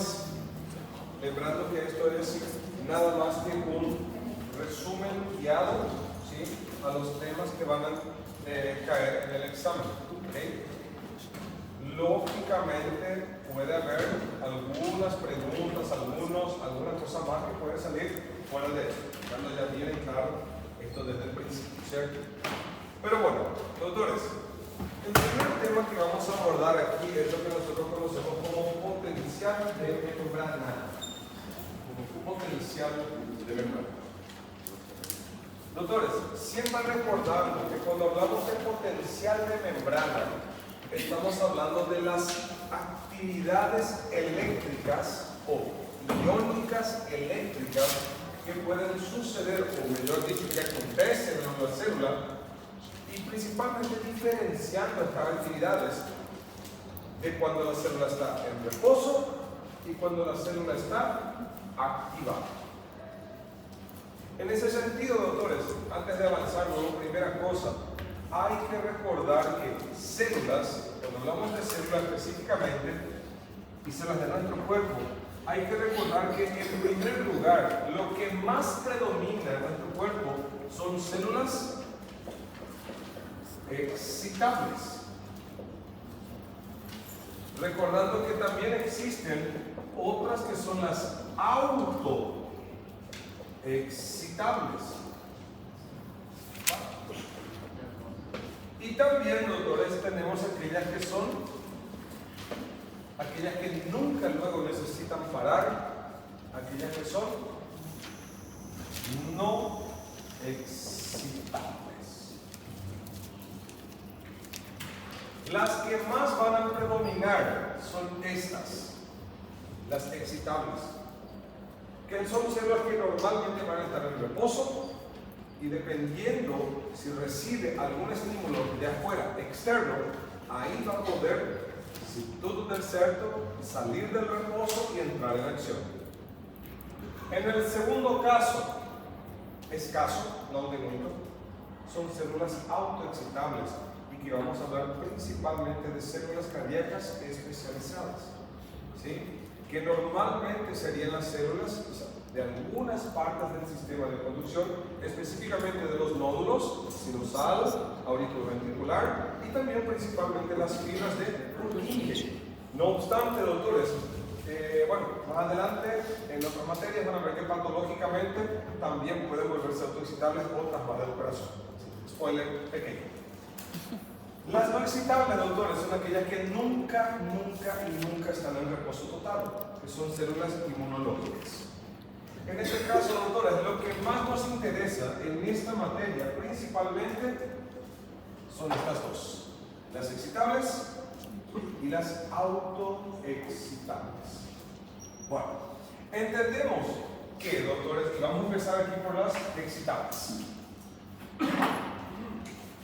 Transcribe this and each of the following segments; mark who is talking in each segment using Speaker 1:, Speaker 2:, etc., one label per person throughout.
Speaker 1: temas, lembrando que esto es nada más que un resumen guiado, ¿sí?, a los temas que van a caer en el examen. ¿Okay? Lógicamente puede haber algunas preguntas, alguna cosa más que puede salir fuera de esto, cuando ya tienen claro esto desde el principio, ¿cierto? Pero bueno, doctores, el primer tema que vamos a abordar aquí es lo que nosotros conocemos como potencial de membrana. Como potencial de membrana. Doctores, siempre recordando que cuando hablamos de potencial de membrana, estamos hablando de las actividades eléctricas o iónicas eléctricas que pueden suceder, o mejor dicho, que acontecen en la célula, y principalmente diferenciando estas actividades de cuando la célula está en reposo y cuando la célula está activada. En ese sentido, doctores, antes de avanzar, primera cosa, hay que recordar que células, cuando hablamos de células específicamente, y células de nuestro cuerpo, hay que recordar que en primer lugar, lo que más predomina en nuestro cuerpo son células excitables. Recordando que también existen otras que son las autoexcitables. Y también, doctores, tenemos aquellas que nunca luego necesitan parar, aquellas que son no excitables. Las que más van a predominar son estas, las excitables, que son células que normalmente van a estar en reposo y dependiendo si recibe algún estímulo de afuera, externo, ahí va a poder, si todo está cierto, salir del reposo y entrar en acción. En el segundo caso, escaso, no de mucho, son células autoexcitables, y que vamos a hablar principalmente de células cardíacas especializadas, ¿sí?, que normalmente serían las células de algunas partes del sistema de conducción, específicamente de los nódulos sinusal, auriculoventricular y también principalmente las fibras de Purkinje. No obstante, doctores, más adelante en otras materias van a ver que patológicamente también pueden volverse autoexcitables otras más de operación. Spoiler pequeño. Las no excitables, doctores, son aquellas que nunca están en reposo total, que son células inmunológicas. En este caso, doctores, lo que más nos interesa en esta materia principalmente son estas dos, las excitables y las autoexcitables. Bueno, entendemos que, doctores, y vamos a empezar aquí por las excitables.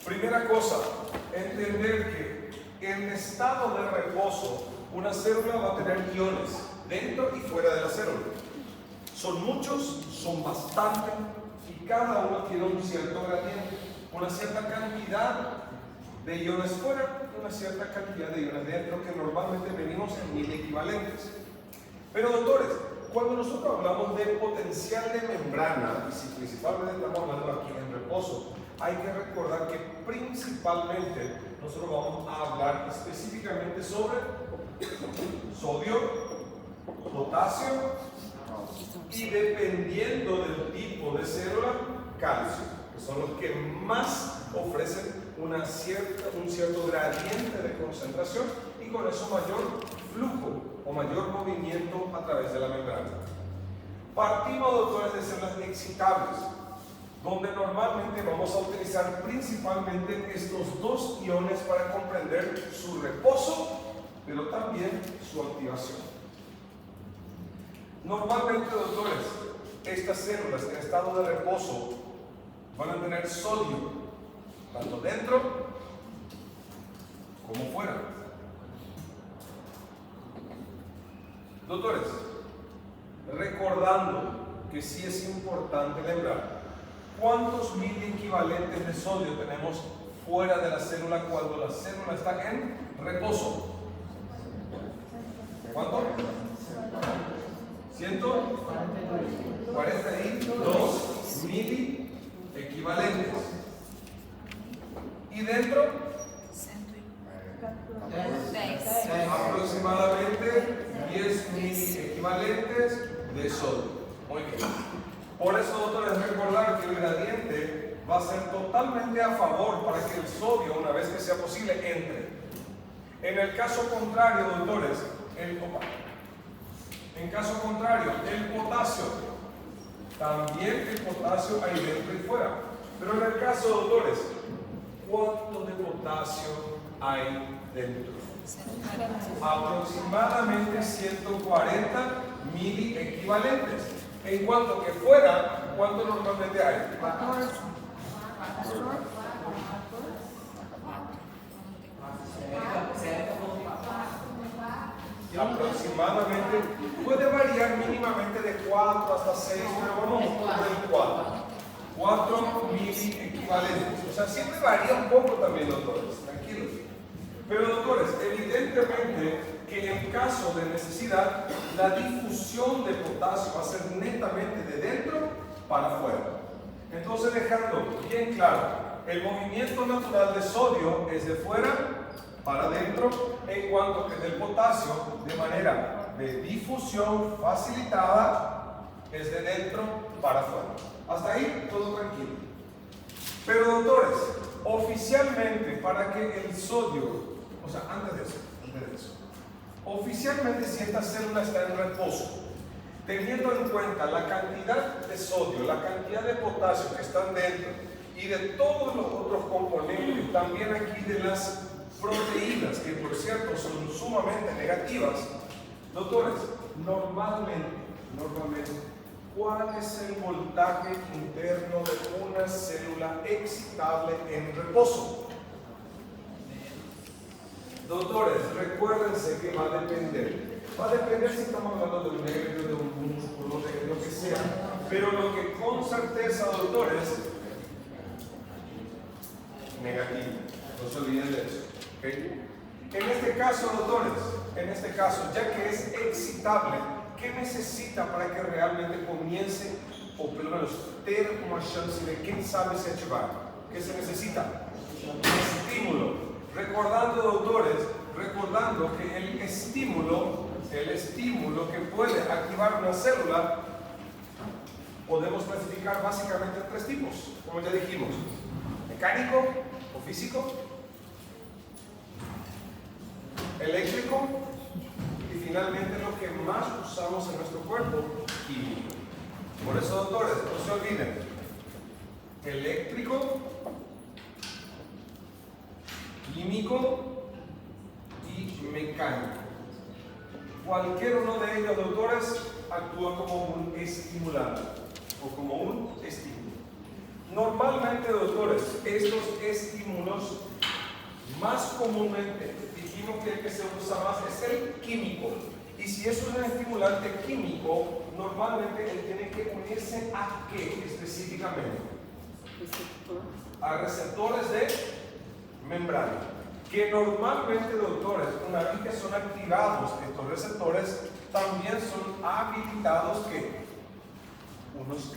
Speaker 1: Primera cosa, entender que en estado de reposo una célula va a tener iones dentro y fuera de la célula. Son muchos, son bastante, y cada uno tiene un cierto gradiente, una cierta cantidad de iones fuera y una cierta cantidad de iones dentro, que normalmente venimos en 1000 equivalentes. Pero, doctores, cuando nosotros hablamos de potencial de membrana, y si principalmente estamos hablando aquí en reposo, hay que recordar que principalmente nosotros vamos a hablar específicamente sobre sodio, potasio y, dependiendo del tipo de célula, calcio, que son los que más ofrecen un cierto gradiente de concentración y con eso mayor flujo o mayor movimiento a través de la membrana. Partimos, doctores, de células excitables, donde normalmente vamos a utilizar principalmente estos dos iones para comprender su reposo, pero también su activación. Normalmente, doctores, estas células en estado de reposo van a tener sodio, tanto dentro como fuera. Doctores, recordando que sí es importante lembrar, ¿cuántos miliequivalentes de sodio tenemos fuera de la célula cuando la célula está en reposo? ¿Cuánto? 142 mili equivalentes. Y dentro, aproximadamente 10 mili equivalentes de sodio. Muy bien. Por eso, doctores, recordar que el gradiente va a ser totalmente a favor para que el sodio, una vez que sea posible, entre. En el caso contrario, doctores, el potasio, también el potasio hay dentro y fuera. Pero en el caso, doctores, ¿cuánto de potasio hay dentro? Aproximadamente 140 mili equivalentes. En cuanto que fuera, ¿cuánto normalmente hay? Aproximadamente, puede variar mínimamente de 4 hasta 6, pero vamos por el 4 mili equivalentes. O sea, siempre varía un poco también, doctores, tranquilos. Pero, doctores, evidentemente que en caso de necesidad, la difusión de potasio va a ser netamente de dentro para afuera. Entonces, dejando bien claro, el movimiento natural de sodio es de fuera para adentro, en cuanto que del potasio, de manera de difusión facilitada, es de dentro para afuera. Hasta ahí, todo tranquilo. Pero, doctores, oficialmente, para que el sodio, o sea, antes de eso, oficialmente, si esta célula está en reposo, teniendo en cuenta la cantidad de sodio, la cantidad de potasio que están dentro y de todos los otros componentes, también aquí de las proteínas, que por cierto son sumamente negativas, doctores, normalmente, ¿cuál es el voltaje interno de una célula excitable en reposo? Doctores, recuérdense que va a depender. Va a depender si estamos hablando de un nervio, de un músculo, de lo que sea. Pero lo que con certeza, doctores, negativo. No se olviden de eso. ¿Okay? En este caso, doctores, ya que es excitable, ¿qué necesita para que realmente comience, o por lo menos ter uma chance de, quién sabe, se ativar? ¿Qué se necesita? Estímulo. Recordando, doctores, que el estímulo que puede activar una célula, podemos clasificar básicamente en 3 tipos, como ya dijimos: mecánico o físico, eléctrico y finalmente lo que más usamos en nuestro cuerpo, químico. Por eso, doctores, no se olviden: eléctrico, químico y mecánico. Cualquier uno de ellos, doctores, actúa como un estimulante o como un estímulo. Normalmente, doctores, estos estímulos más comúnmente, dijimos que el que se usa más es el químico. Y si es un estimulante químico, normalmente él tiene que unirse a ¿qué específicamente? A receptores de membrana, que normalmente, doctores, una vez que son activados estos receptores, también son habilitados ¿qué? Unos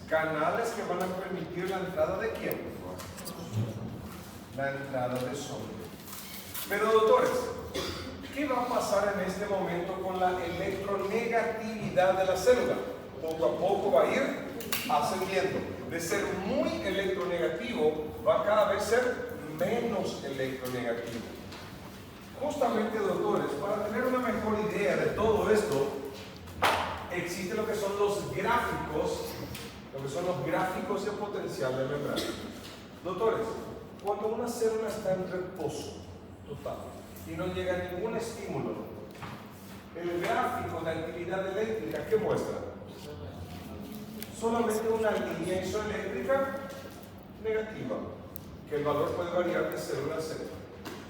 Speaker 1: canales que van a permitir la entrada de ¿quién? La entrada de sodio. Pero, doctores, ¿qué va a pasar en este momento con la electronegatividad de la célula? Poco a poco va a ir ascendiendo. De ser muy electronegativo, va a cada vez ser menos electronegativo. Justamente, doctores, para tener una mejor idea de todo esto, existen lo que son los gráficos de potencial de membrana. Doctores, cuando una célula está en reposo total y no llega ningún estímulo, el gráfico de actividad eléctrica, ¿qué muestra? Solamente una línea isoeléctrica negativa, que el valor puede variar de célula a célula.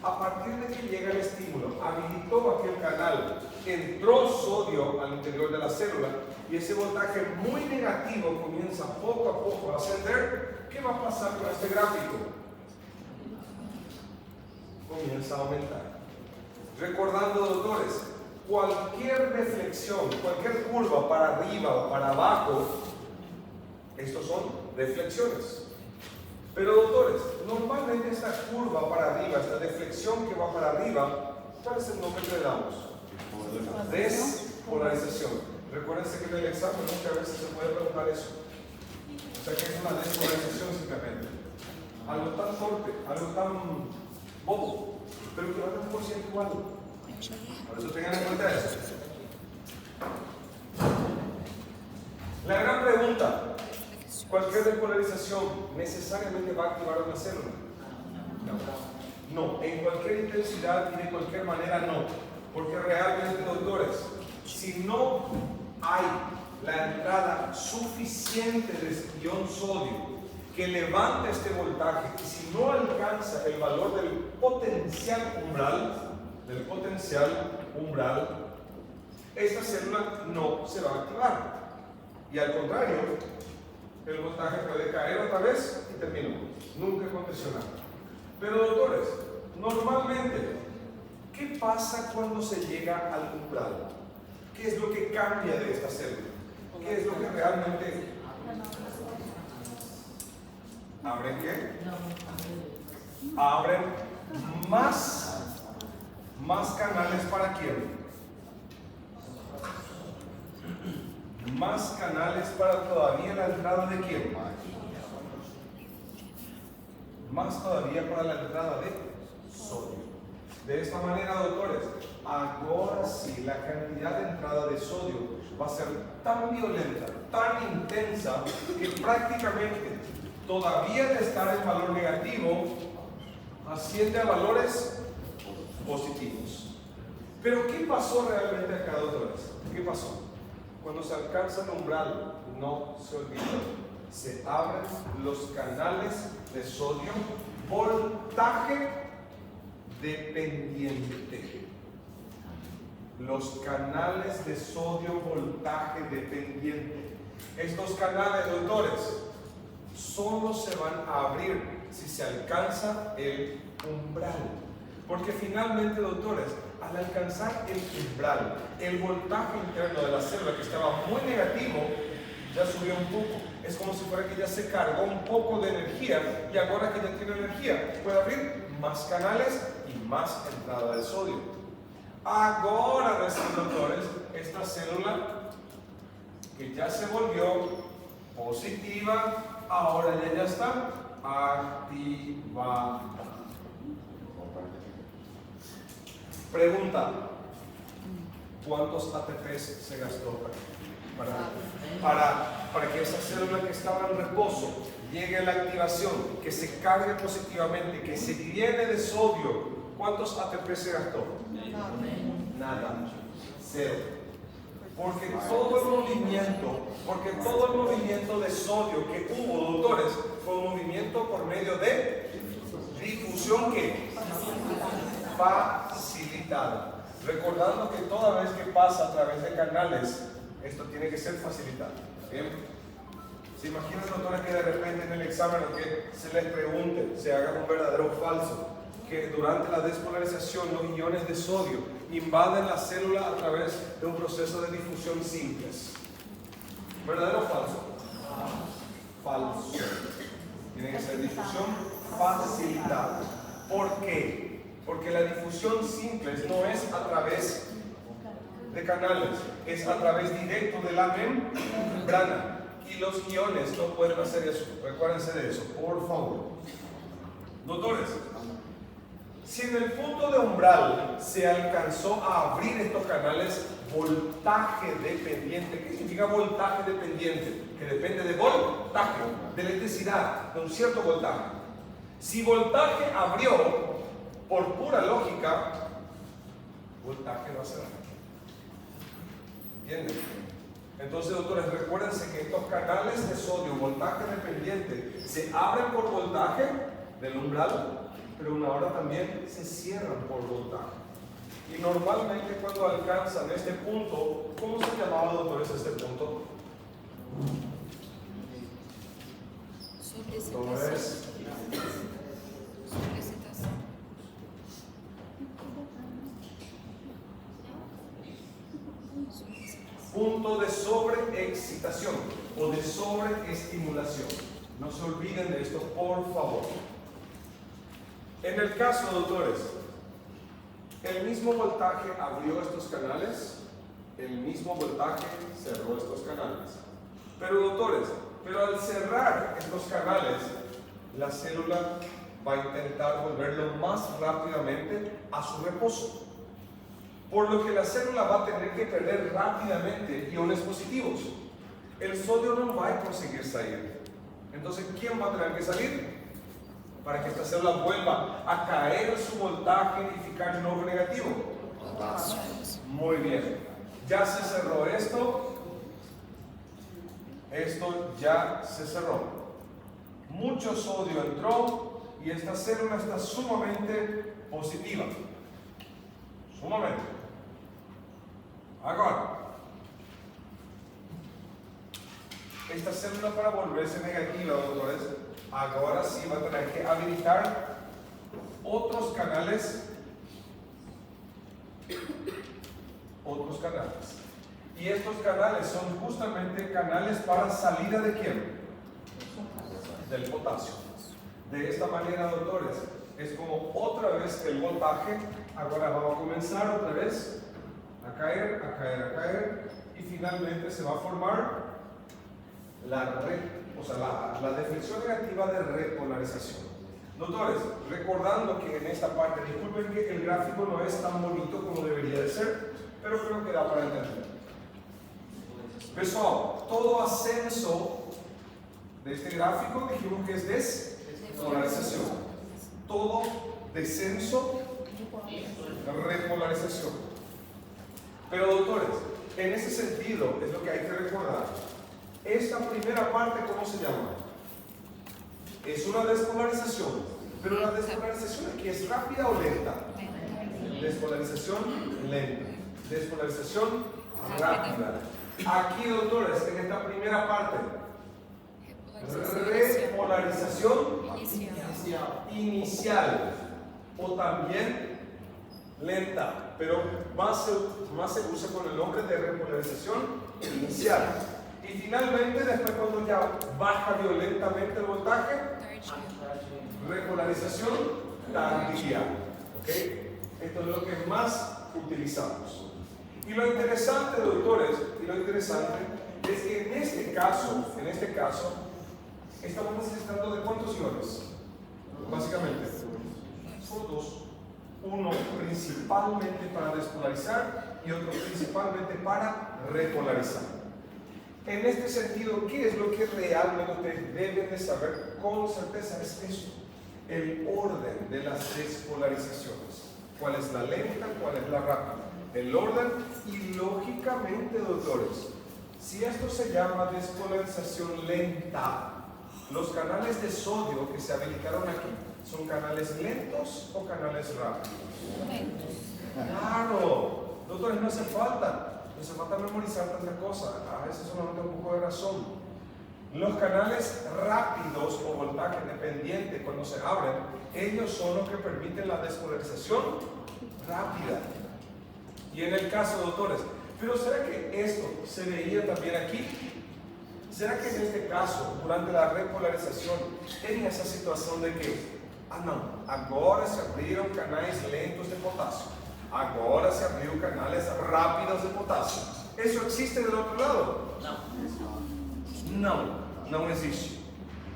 Speaker 1: A partir de que llega el estímulo, habilitó aquel canal, entró sodio al interior de la célula y ese voltaje muy negativo comienza poco a poco a ascender. ¿Qué va a pasar con este gráfico? Comienza a aumentar. Recordando, doctores, cualquier deflexión, cualquier curva para arriba o para abajo, estos son deflexiones. Pero doctores, normalmente esta curva para arriba, esta deflexión que va para arriba, ¿cuál es el nombre que le damos? Despolarización. Recuérdense que en el examen muchas veces se puede preguntar eso. O sea que es una despolarización simplemente. Algo tan torpe, algo tan bobo, pero que va a dar por ciento igual. Por eso tengan en cuenta eso. La gran pregunta: ¿cualquier despolarización necesariamente va a activar una célula? No, en cualquier intensidad y de cualquier manera no. Porque realmente, doctores, si no hay la entrada suficiente de ion sodio que levante este voltaje, y si no alcanza el valor del potencial umbral, esta célula no se va a activar. Y al contrario, el voltaje puede caer otra vez y terminó. Nunca aconteció nada. Pero doctores, normalmente, ¿qué pasa cuando se llega al umbral? ¿Qué es lo que cambia de esta célula? ¿Qué es lo que realmente abren qué? Abren más canales para quién. Más canales para todavía la entrada de quién. Más todavía para la entrada de sodio. De esta manera, doctores, ahora sí la cantidad de entrada de sodio va a ser tan violenta, tan intensa, que prácticamente todavía de estar en valor negativo asciende a valores positivos. Pero ¿qué pasó realmente acá, doctores? ¿Qué pasó? Cuando se alcanza el umbral, no se olviden, se abren los canales de sodio voltaje dependiente. Los canales de sodio voltaje dependiente. Estos canales, doctores, solo se van a abrir si se alcanza el umbral. Porque finalmente, doctores, al alcanzar el umbral, el voltaje interno de la célula, que estaba muy negativo, ya subió un poco. Es como si fuera que ya se cargó un poco de energía, y ahora que ya tiene energía, puede abrir más canales y más entrada de sodio. Ahora, doctores, esta célula que ya se volvió positiva, ahora ya está activada. Pregunta: ¿cuántos ATPs se gastó para que esa célula que estaba en reposo llegue a la activación, que se cargue positivamente, que se llene de sodio? ¿Cuántos ATP se gastó? Nada. Cero. Porque todo el movimiento de sodio que hubo, doctores, fue un movimiento por medio de difusión que facilitada. Recordando que toda vez que pasa a través de canales, esto tiene que ser facilitado. ¿Bien? ¿Se imaginan, doctores, que de repente en el examen que se les pregunte, se haga un verdadero o falso, que durante la despolarización los iones de sodio invaden la célula a través de un proceso de difusión simple? ¿Verdadero o falso? Falso. Tiene que ser difusión facilitada. ¿Por qué? Porque la difusión simple no es a través de canales, es a través directo de la membrana. Y los iones no pueden hacer eso. Recuérdense de eso, por favor. Doctores, si en el punto de umbral se alcanzó a abrir estos canales voltaje dependiente, ¿qué significa voltaje dependiente? Que depende de voltaje, de electricidad, de un cierto voltaje. Si voltaje abrió, por pura lógica, voltaje va a ser. ¿Entienden? Entonces, doctores, recuérdense que estos canales de sodio, voltaje dependiente, se abren por voltaje del umbral, pero una hora también se cierran por voltaje. Y normalmente cuando alcanzan este punto, ¿cómo se llamaba, doctores, este punto? Doctores, punto de sobreexcitación o de sobreestimulación. No se olviden de esto, por favor. En el caso, doctores, el mismo voltaje abrió estos canales, el mismo voltaje cerró estos canales. Pero, doctores, al cerrar estos canales, la célula va a intentar volverlo más rápidamente a su reposo. Por lo que la célula va a tener que perder rápidamente iones positivos. El sodio no va a conseguir salir. Entonces, ¿quién va a tener que salir? Para que esta célula vuelva a caer su voltaje y fijar de nuevo negativo. Muy bien. Ya se cerró esto. Esto ya se cerró. Mucho sodio entró y esta célula está sumamente positiva. Sumamente. Ahora, esta célula para volverse negativa, doctores, ahora sí va a tener que habilitar otros canales. Y estos canales son justamente canales para salida de ¿quién? Del potasio. De esta manera, doctores, es como otra vez el voltaje ahora va a comenzar otra vez a caer y finalmente se va a formar la deflexión negativa de repolarización. Doctores, recordando que en esta parte, disculpen que el gráfico no es tan bonito como debería de ser, pero creo que da para entender. Pessoal, todo ascenso de este gráfico dijimos que es despolarización. Todo descenso, repolarización. Pero doctores, en ese sentido es lo que hay que recordar. Esta primera parte, ¿cómo se llama? Es una despolarización. Pero la despolarización aquí es rápida o lenta. Despolarización lenta. Despolarización rápida. Aquí, doctores, en esta primera parte, repolarización inicial o también lenta, pero más se usa con el nombre de repolarización inicial. Y finalmente, después cuando ya baja violentamente el voltaje, repolarización tardía. ¿Okay? Esto es lo que más utilizamos. Y lo interesante, doctores, es que en este caso, estamos necesitando de ¿cuántos iones? Básicamente, son dos. Uno principalmente para despolarizar y otro principalmente para repolarizar. En este sentido, ¿qué es lo que realmente ustedes deben de saber con certeza? Es eso, el orden de las despolarizaciones. ¿Cuál es la lenta? ¿Cuál es la rápida? El orden. Y lógicamente, doctores, si esto se llama despolarización lenta, los canales de sodio que se habilitaron aquí, ¿son canales lentos o canales rápidos? Claro, doctores, no hace falta memorizar tanta cosa, a veces solamente un poco de razón. Los canales rápidos o voltaje dependiente, cuando se abren, ellos son los que permiten la despolarización rápida. Y en el caso, doctores, pero ¿será que esto se veía también aquí? ¿Será que en este caso, durante la repolarización, en esa situación de que, agora se abriram canais lentos de potasio, agora se abriram canales rápidos de potasio? ¿Eso existe del otro lado? Não existe.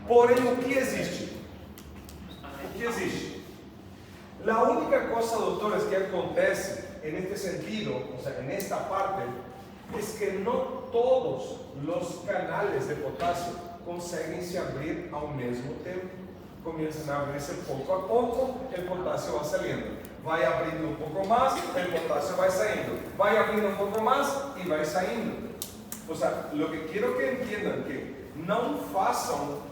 Speaker 1: Porém, o que existe? La única cosa, doctores, que acontece en este sentido, o sea, en esta parte, es que no todos los canales de potasio conseguem se abrir ao mesmo tempo. Comienzan a abrirse poco a poco, el potasio va saliendo. Va abrindo un poco más, el potasio va saliendo. Va abrindo un poco más y va saliendo. O sea, lo que quiero que entiendan que não façam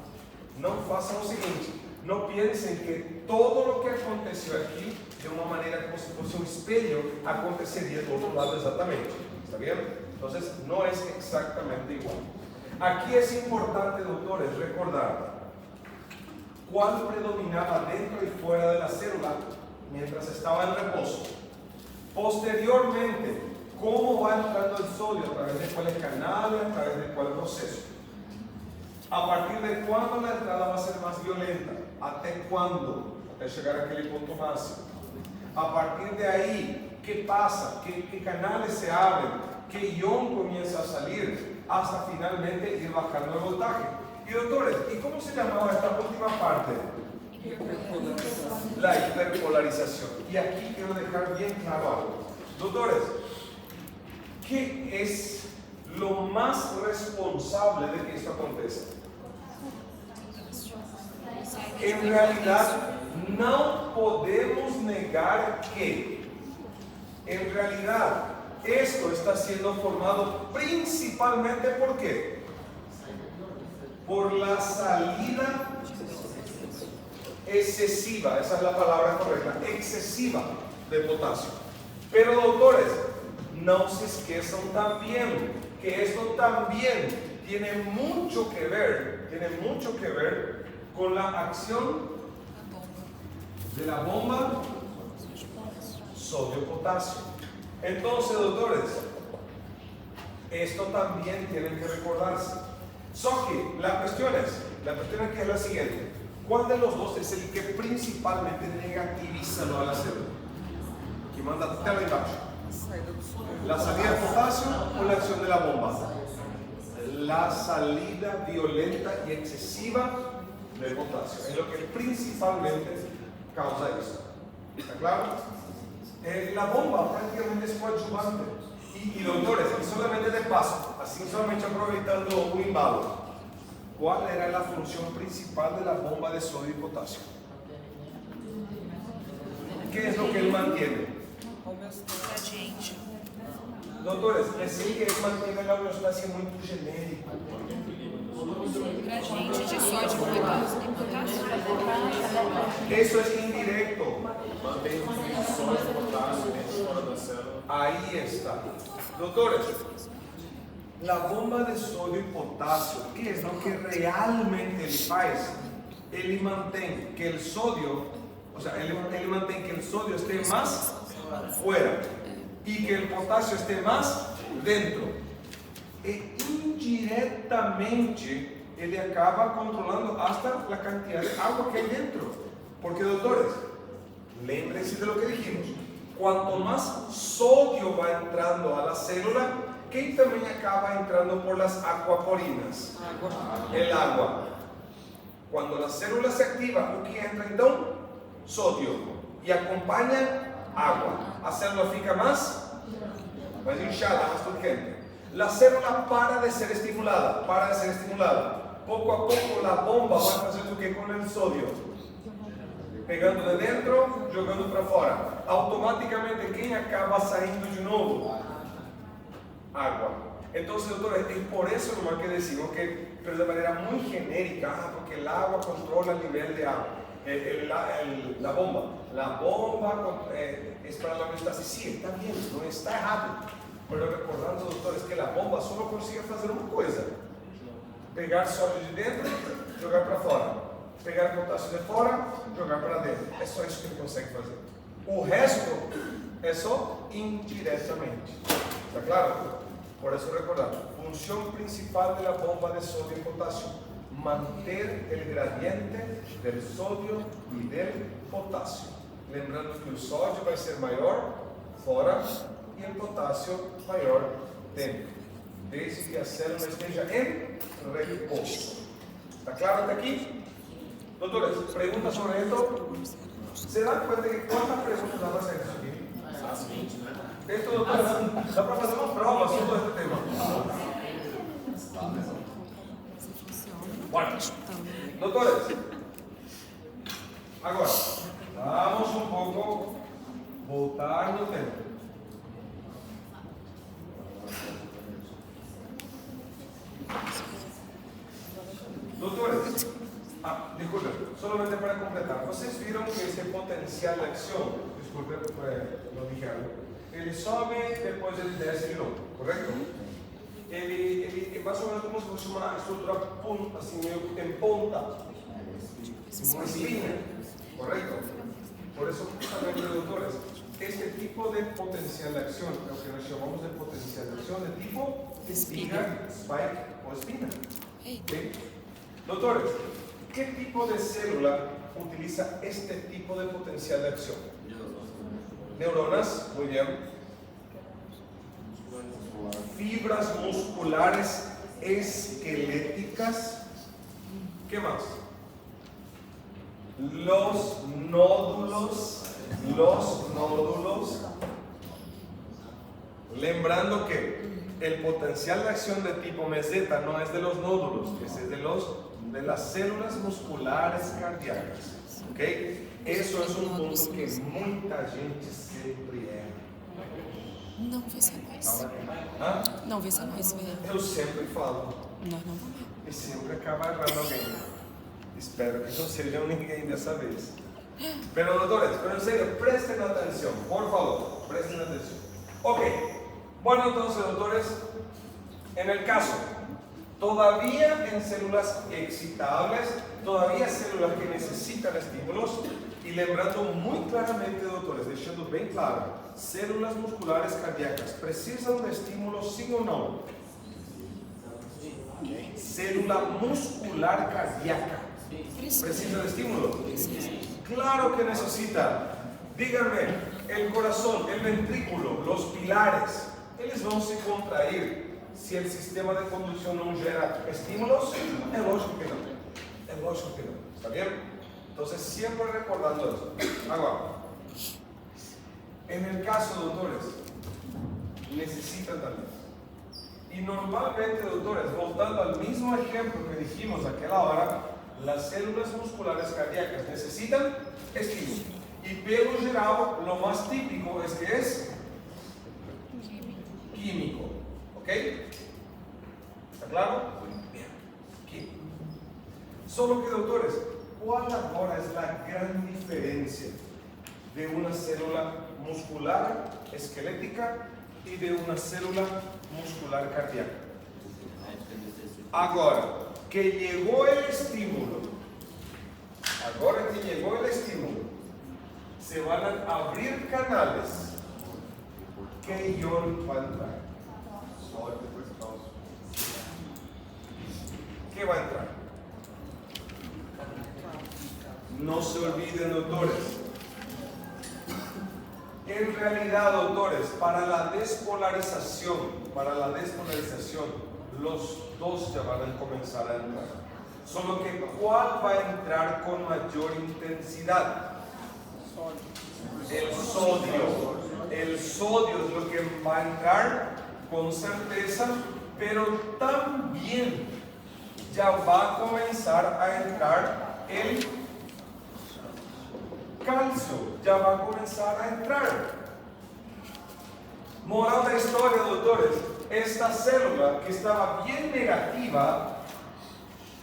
Speaker 1: o seguinte, no piensen que todo lo que aconteció aquí, de una manera como si fuese un espelho, acontecería del otro lado exactamente. ¿Está bien? Entonces, no es exactamente igual. Aquí es importante, doctores, recordar cuál predominaba dentro y fuera de la célula mientras estaba en reposo. Posteriormente, cómo va entrando el sodio, a través de cuáles canales, a través de cuál proceso. A partir de cuándo la entrada va a ser más violenta, hasta cuándo, hasta llegar a aquel punto máximo. A partir de ahí, ¿qué pasa? ¿Qué canales se abren? ¿Qué ion comienza a salir? Hasta finalmente ir bajando el voltaje. Y doctores, ¿y cómo se llamaba esta última parte? La hiperpolarización. Y aquí quiero dejar bien claro algo. Doctores, ¿qué es lo más responsable de que esto acontezca? En realidad, no podemos negar que, en realidad, esto está siendo formado principalmente ¿por qué? Por la salida excesiva, esa es la palabra correcta, excesiva de potasio. Pero doctores, no se esquezan también que esto también tiene mucho que ver con la acción de la bomba sodio-potasio. Entonces, doctores, esto también tienen que recordarse. Que la cuestión es que es la siguiente: ¿cuál de los dos es el que principalmente negativiza lo a la célula? Que manda tela y baixo. ¿La salida de potasio o la acción de la bomba? La salida violenta y excesiva de potasio es lo que principalmente causa esto. ¿Está claro? La bomba prácticamente es coadyuvante. Y doctores, y solamente de paso, así solamente aprovechando un embalo, ¿cuál era la función principal de la bomba de sodio y potasio? ¿Qué es lo que él mantiene? Doutores, pensei que eles mantêm a homeostase muito genérico.
Speaker 2: Gradiente de sódio e potássio.
Speaker 1: Eso es indirecto.
Speaker 3: Mantém o fluido de sódio e potássio dentro e fora da célula.
Speaker 1: Ahí está. Doutores, la bomba de sodio y potasio, ¿qué es lo que realmente él faz? Él mantém que el sodio, o sea, él mantém que el sodio esté más fuera y que el potasio esté más dentro. E indiretamente ele acaba controlando hasta la cantidad de agua que hay dentro. Porque, doctores, lembren-se de lo que dijimos. Cuanto más sodio va entrando a la célula, ¿qué también acaba entrando por las acuaporinas? El agua. Cuando la célula se activa, ¿qué entra entonces? Sodio. Y acompaña agua. A célula fica más inchada, más turgente. La célula para de ser estimulada. Poco a poco la bomba va haciendo que con el sodio, pegando de dentro, jogando para fora. Automáticamente, ¿quién acaba saliendo de nuevo? Agua. Entonces, doctores, es por eso nomás que decimos que, pero de manera muy genérica, porque el agua controla el nivel de agua. La bomba es para la homeostasis. Sí, está bien, no está errado. Pero recordando, doctores, que la bomba solo consigue hacer una cosa: pegar sólido de dentro, jogar para fora. Pegar potasio de fora, jogar para dentro. É só isso que ele consegue fazer. O resto é só indiretamente. ¿Está claro? Por eso recordar, función principal de la bomba de sodio y potasio: manter el gradiente del sodio y del potasio. Lembrando que el sodio va a ser mayor fora y el potasio mayor dentro, desde que a célula esteja en reposo. ¿Está claro hasta aquí? Doctores, preguntas sobre esto. ¿Se dan cuenta de cuántas preguntas van a hacer eso aquí?
Speaker 3: As 20, né?
Speaker 1: Esto, doctores, dá para fazer uma prova sobre este tema. Bueno, doctores, agora, vamos um pouco voltar no tempo. Doutores, disculpen, solamente para completar, vocês viram que esse potencial de acção, desculpen, não dije algo, ele sobe, depois ele desce de novo, correto? Ele é mais ou menos como se fosse uma estrutura punta, assim, meio em ponta, uma espinha, correto? Por isso, justamente, doutores, este tipo de potencial de acción, lo que nos llamamos de potencial de acción de tipo viga, spike o espina. ¿Okay? Doctores, ¿qué tipo de célula utiliza este tipo de potencial de acción? Neuronas, muy bien. Fibras musculares esqueléticas. ¿Qué más? Los nódulos. Lembrando que el potencial de acción de tipo meseta no es de los nódulos, es de las células musculares cardíacas. ¿Ok? Eso es un punto que muita gente sempre erra.
Speaker 2: Não vai ser nós.
Speaker 1: Hã?
Speaker 2: Não vai ser nós, velho.
Speaker 1: Eu sempre falo.
Speaker 2: Nós não vamos.
Speaker 1: E sempre acaba errando alguém. Espero que não seja ninguém dessa vez. Pero doctores, pero en serio, presten atención, por favor, presten atención. Ok, bueno entonces doctores, en el caso, todavía en células excitables, todavía células que necesitan estímulos, y lembrando muy claramente doctores, dejando bien claro, células musculares cardíacas, ¿precisan de estímulos sí o no? Célula muscular cardíaca, ¿precisa de estímulos? Claro que necesita. Díganme, el corazón, el ventrículo, los pilares, eles vão se contrair se el sistema de conducción no gera estímulos? Es lógico que no. Es lógico que no. ¿Está bien? Entonces, siempre recordando eso. Ahora, en el caso, doctores, necesitan también. Y normalmente, doctores, voltando al mismo ejemplo que dijimos aquella hora, las células musculares cardíacas necesitan estímulo. Y pelo general, lo más típico es que es químico. ¿Ok? ¿Está claro? Bien. Químico. Solo que, doctores, ¿cuál ahora es la gran diferencia de una célula muscular esquelética y de una célula muscular cardíaca? Ahora que llegó el estímulo, se van a abrir canales. ¿Qué ion va a entrar? ¿Qué va a entrar? No se olviden, doctores. En realidad, doctores, para la despolarización, los dos ya van a comenzar a entrar. Solo que ¿cuál va a entrar con mayor intensidad? El sodio. El sodio es lo que va a entrar con certeza, pero también ya va a comenzar a entrar el calcio, ya va a comenzar a entrar. Moral de la historia, doctores, esta célula que estaba bien negativa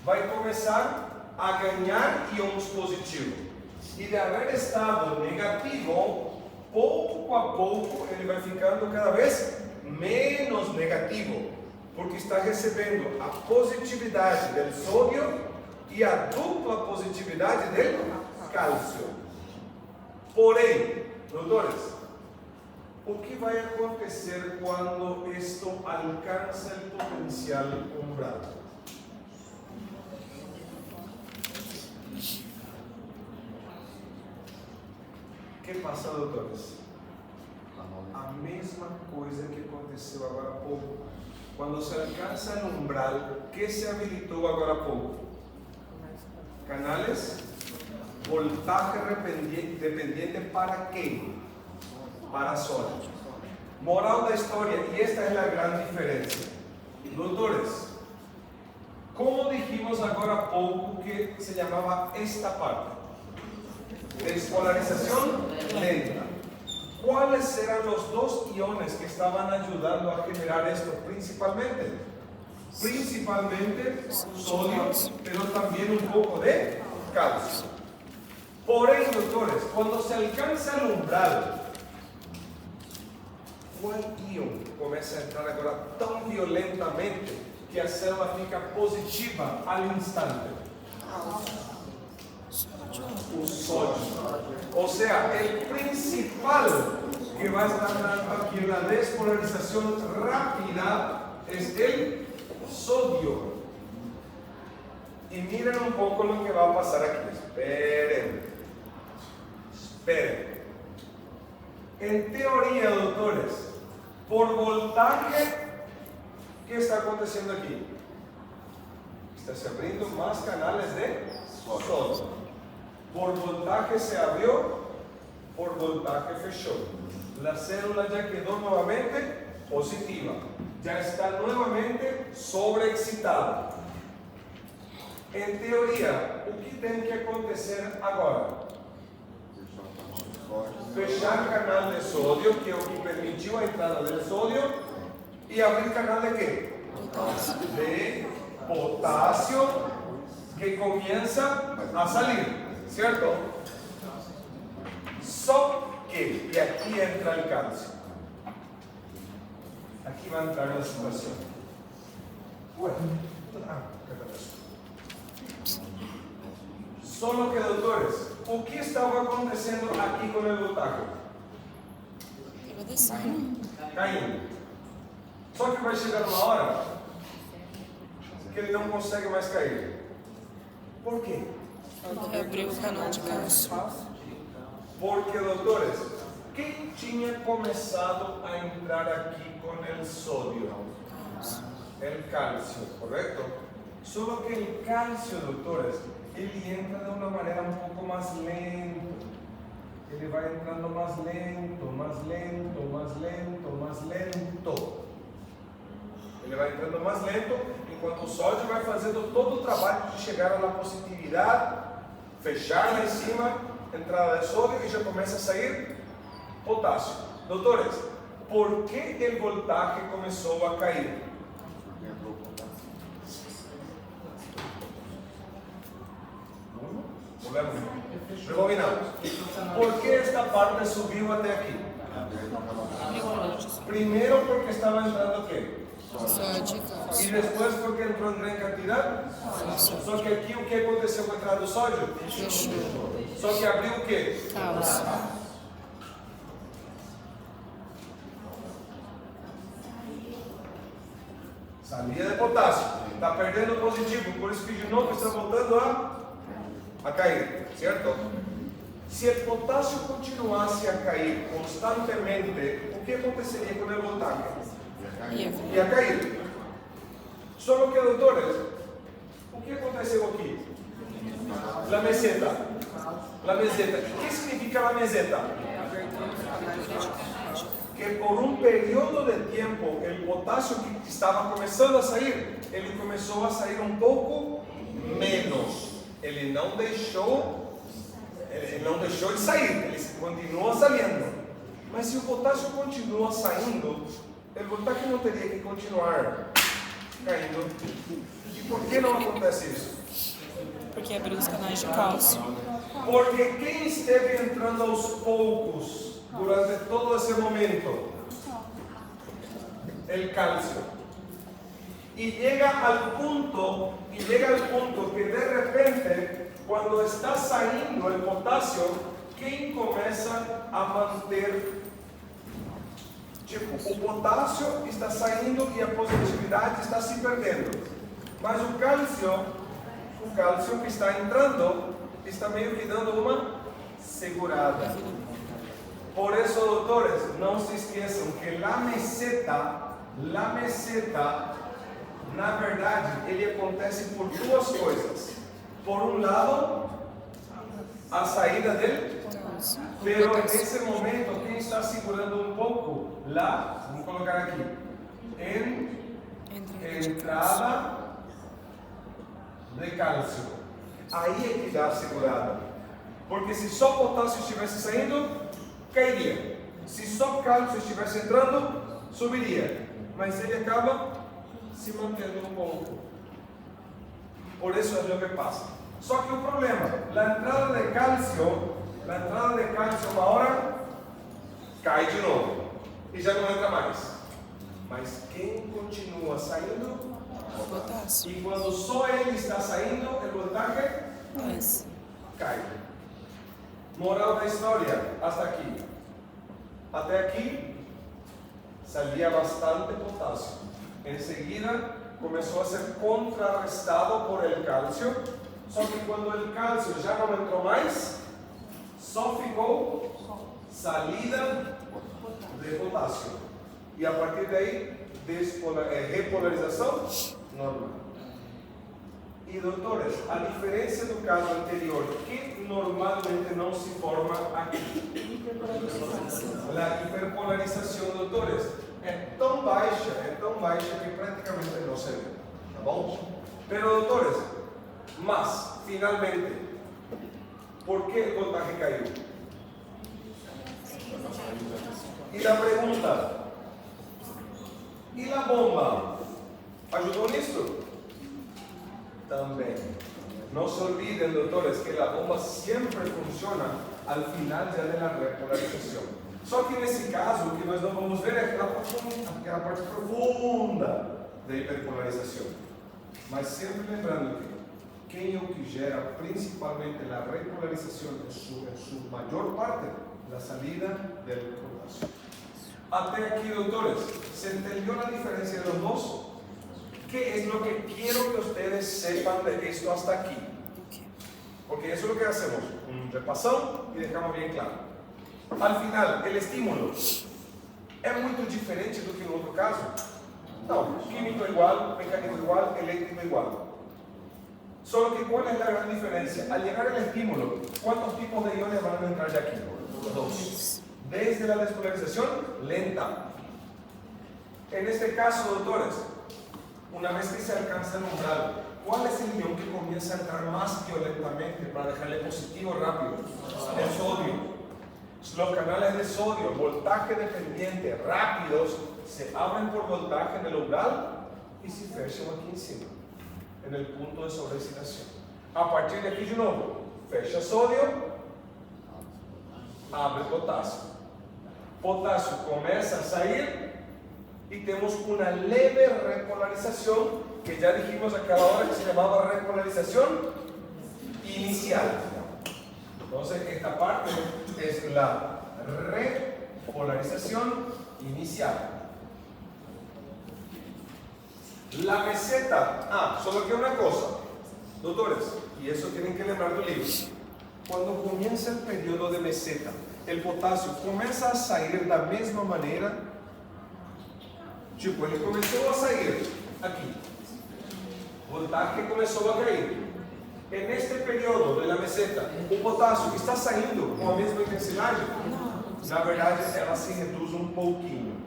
Speaker 1: va a comenzar a ganar iones positivos. Y de haber estado negativo, poco a poco ele vai ficando cada vez menos negativo, porque está recebendo a positividade do sódio e a dupla positividade do cálcio. Porém, doutores, o que vai acontecer quando isto alcança o potencial umbral? O que passa, doutores? A mesma coisa que aconteceu agora há pouco. Quando se alcança o umbral, que se habilitou agora há pouco? Canales, voltaje dependiente para quem? Para sólido. Moral da história, e esta é a grande diferença. Doutores, como dijimos agora há pouco que se chamava esta parte? Despolarización lenta. ¿Cuáles eran los dos iones que estaban ayudando a generar esto principalmente? Principalmente sodio, pero también un poco de calcio. Por ello, doctores, cuando se alcanza el umbral, ¿cuál ion comienza a entrar ahora tan violentamente que a célula fica positiva al instante? O sódio. O sea, el principal que va a estar dando aquí una despolarización rápida es el sodio. Y miren un poco lo que va a pasar aquí. Esperen. En teoría, doctores, por voltaje, ¿qué está aconteciendo aquí? Está se abriendo más canales de sodio. Por voltaje se abrió, por voltaje fechó. La célula ya quedó nuevamente positiva. Ya está nuevamente sobreexcitada. En teoria, o que tem que acontecer agora? Fechar canal de sódio, que é o que permitiu a entrada do sódio, e abrir canal de quê? De potássio, que começa a salir, certo? Só que, e aqui entra o cálcio. Aqui vai entrar a situação. Solo que, doutores, o que estava acontecendo aqui com o voltaje?
Speaker 2: Estava descendo.
Speaker 1: Caindo. Só que vai chegar uma hora que ele não consegue mais cair. Por quê?
Speaker 2: Porque abriu o canal de cálcio.
Speaker 1: Porque, doutores, quem tinha começado a entrar aqui com o sódio? O cálcio, correto? Só que o cálcio, doutores, ele entra de uma maneira um pouco mais lenta. Ele vai entrando mais lento, mais lento, mais lento, mais lento. Ele vai entrando mais lento, enquanto o sódio vai fazendo todo o trabalho de chegar na positividade, fechar lá em cima, entrada de sódio e já começa a sair potássio. Doutores, por que o voltaje começou a cair? Rebobinamos. ¿Por qué esta parte subió até aqui? Primeiro porque estava entrando ¿qué?
Speaker 2: Sódio e
Speaker 1: E
Speaker 2: cálcio.
Speaker 1: depois porque entrou em grande quantidade? Só que aqui o que aconteceu com a entrada do sódio?
Speaker 2: Fechou.
Speaker 1: Só que abriu o quê?
Speaker 2: Cálcio.
Speaker 1: Salia de potássio. Está perdendo o positivo, por isso que de novo está voltando a cair, certo? Se o potássio continuasse a cair constantemente, o que aconteceria com o voltaje? Ia cair. Só que, doutores, o que aconteceu aqui? La meseta. La meseta. E o que significa la meseta? Que por um período de tempo, o potássio que estava começando a sair, ele começou a sair um pouco menos. Ele não deixou de sair, ele continua saindo. Mas se o potássio continua saindo, o voltaje não teria que continuar caindo. E por que não acontece isso?
Speaker 2: Porque abriu os canais de cálcio.
Speaker 1: Porque quem esteve entrando aos poucos durante todo esse momento? O cálcio. Y llega al punto que de repente, cuando está saliendo el potasio, ¿quién comienza a mantener? Tipo, o potasio está saindo e a positividade está se perdendo. Mas o cálcio que está entrando, está meio que dando uma segurada. Por isso, doutores, não se esqueçam que la meseta, na verdade, ele acontece por duas coisas. Por um lado, a saída dele, pero nesse momento, quem está segurando um pouco lá, vamos colocar aqui, entrada de cálcio. Aí é que dá a segurada. Porque se só potássio estivesse saindo, cairia. Se só cálcio estivesse entrando, subiria. Mas ele acaba se mantendo um pouco. Por isso é o que passa. Só que o problema, a entrada de cálcio, uma hora cai de novo e já não entra mais. Mas quem continua saindo?
Speaker 2: Potássio.
Speaker 1: E quando só ele está saindo, o voltaje cai. Moral da história, hasta aqui. Hasta aquí salía bastante potasio. Enseguida comenzó a ser contrarrestado por el calcio. Só que cuando el calcio ya no entró más, só ficou salida de potasio. Y a partir de ahí, repolarización normal. Y doctores, a diferencia del caso anterior, que normalmente no se forma aquí, la hiperpolarización, doctores, es tan baixa que prácticamente no se ve, ¿tá bom? Pero doctores, mas, finalmente, ¿por qué el voltaje cayó? Y la pregunta, ¿y la bomba ayudó en esto? También. No se olviden, doctores, que la bomba siempre funciona al final ya de la repolarización. Só que nesse caso, o que nós não vamos ver é aquela parte profunda da hiperpolarização. Mas sempre lembrando que quem é o que gera principalmente a repolarização em sua maior parte, a salida do potasio. Até aqui, doutores, ¿se entendió la diferencia de los dos? ¿Qué es lo que quiero que ustedes sepan de esto hasta aquí? Porque eso es lo que hacemos, un repasón y dejamos bien claro. Al final, el estímulo ¿es muy diferente do que en otro caso? No, químico igual, mecánico igual, eléctrico igual. Solo que ¿cuál es la gran diferencia? Al llegar el estímulo, ¿cuántos tipos de iones van a entrar ya aquí? Dos. Desde la despolarización lenta. En este caso, doctores, una vez que se alcanza el umbral, ¿cuál es el ion que comienza a entrar más violentamente para dejarle positivo rápido? El sodio. Los canales de sodio, voltaje dependiente, rápidos, se abren por voltaje en el umbral y se fechan aquí encima, en el punto de sobreexcitación. A partir de aquí de nuevo, fecha sodio, abre potasio. Potasio comienza a salir y tenemos una leve repolarización que ya dijimos a cada hora que se llamaba repolarización inicial. Entonces esta parte es la repolarización inicial. La meseta, solo que una cosa, doctores, y eso tienen que lembrar del libro. Cuando comienza el periodo de meseta, el potasio comienza a salir de la misma manera. Tipo, ele começou a sair aqui, voltaje começou a cair. En este período de la meseta, o potasio está saindo com a mesma intensidade? Na verdade, ela se reduz um pouquinho.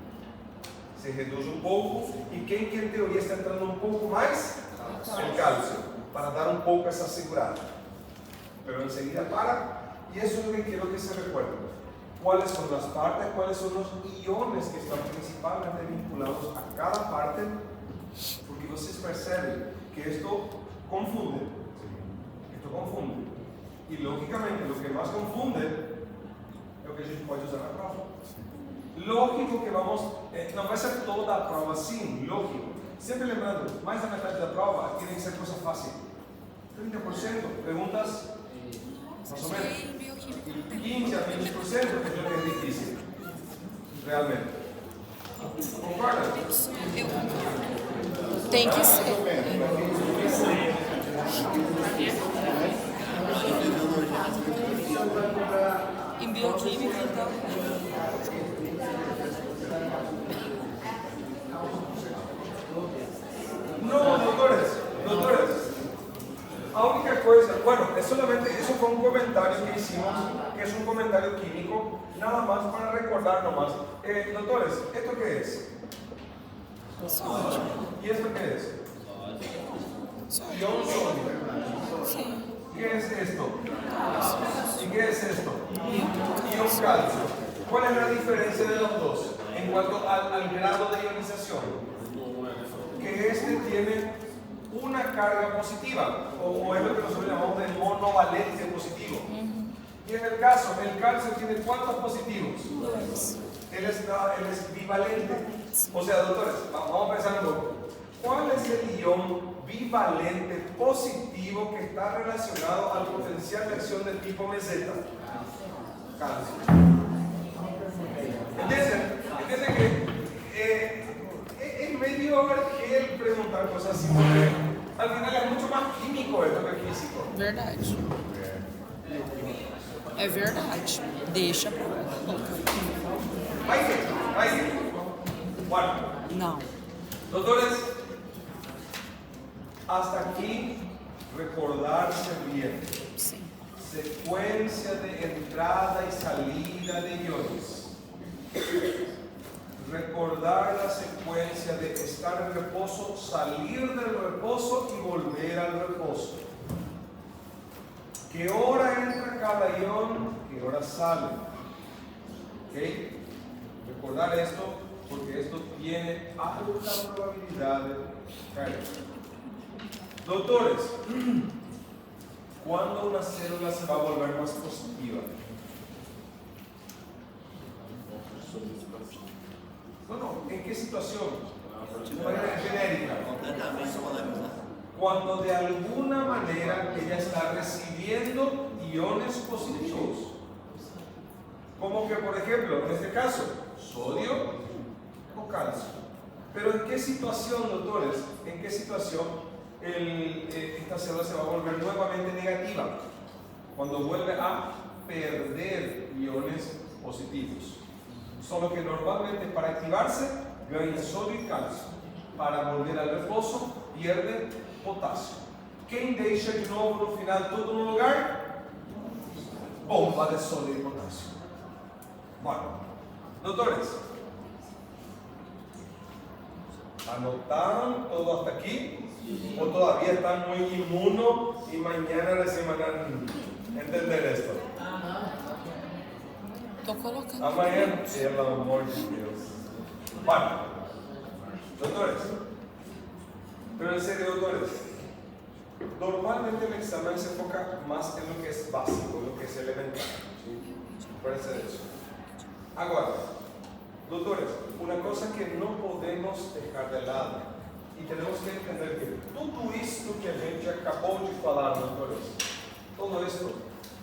Speaker 1: Se reduz um pouco, e quem que em teoria está entrando um pouco mais? O cálcio, para dar um pouco essa segurada. Pero enseguida para, y eso es lo que quiero que se recuerden. ¿Cuáles son las partes? ¿Cuáles son los iones que están principalmente vinculados a cada parte? Porque ustedes perciben que esto confunde. Esto confunde. Y lógicamente lo que más confunde es lo que a gente puede usar na prova. Lógico que vamos, não vai ser toda a prova assim, lógico. Sempre lembrando, mais da metade da prova tem que ser coisa fácil. 30%, perguntas más o menos. 15 a 20% es lo que es difícil, realmente. ¿Concordan?
Speaker 2: Tem que ser. Em bioquímica, então.
Speaker 1: No, doctores. A única coisa, bueno, es solamente, eso fue un comentario que hicimos, que es un comentario químico, nada más para recordar nomás. Doctores, ¿esto qué es?
Speaker 2: Sódio.
Speaker 1: ¿Y esto qué es?
Speaker 2: Sódio.
Speaker 1: Ion sodio.
Speaker 2: Sim.
Speaker 1: ¿Qué es esto? ¿Y qué es esto? Ion calcio. ¿Cuál es la diferencia de los dos en cuanto al grado de ionización? Que este tiene una carga positiva, o es lo que nosotros llamamos de monovalente positivo. Y en el caso, el calcio tiene ¿cuántos positivos? Él es bivalente. O sea, doctores, vamos pensando, ¿cuál es el ion bivalente positivo que está relacionado al potencial de acción de tipo meseta? Calcio. Entienden que es medio que preguntar cosas así, porque al final es mucho más químico esto que físico.
Speaker 2: Verdade. É verdade. Deixa pra boca.
Speaker 1: Vai. Bueno,
Speaker 2: Não.
Speaker 1: doctores, hasta aquí recordarse bien.
Speaker 2: Sim.
Speaker 1: Secuencia de entrada y salida de iones. Recordar la secuencia de estar en reposo, salir del reposo y volver al reposo. ¿Qué hora entra cada ion? ¿Qué hora sale? ¿Ok? Recordar esto porque esto tiene alta probabilidad de caer. Doctores, ¿cuándo una célula se va a volver más positiva? No, ¿en qué situación? De manera genérica. Cuando de alguna manera ella está recibiendo iones positivos. Como que, por ejemplo, en este caso, sodio o calcio. Pero ¿en qué situación, doctores? ¿En qué situación esta célula se va a volver nuevamente negativa? Cuando vuelve a perder iones positivos. Solo que normalmente para activarse gana sodio y calcio. Para volver al reposo pierde potasio. Quem deixa de novo no final tudo no lugar? Bomba de sodio y potasio. Bueno, doctores, ¿anotaron todo hasta aquí? ¿O todavía están muy inmunos y mañana recién van a entender esto?
Speaker 2: Tô colocando.
Speaker 1: Amanhã, pelo amor de Deus. Bueno, doctores, pero en serio, doctores, normalmente el examen se enfoca más en lo que es básico, en lo que es elemental. ¿Sí? Acuérdense de eso. Ahora, doctores, una cosa que no podemos dejar de lado y tenemos que entender que todo esto que a gente acabó de falar, doctores, todo esto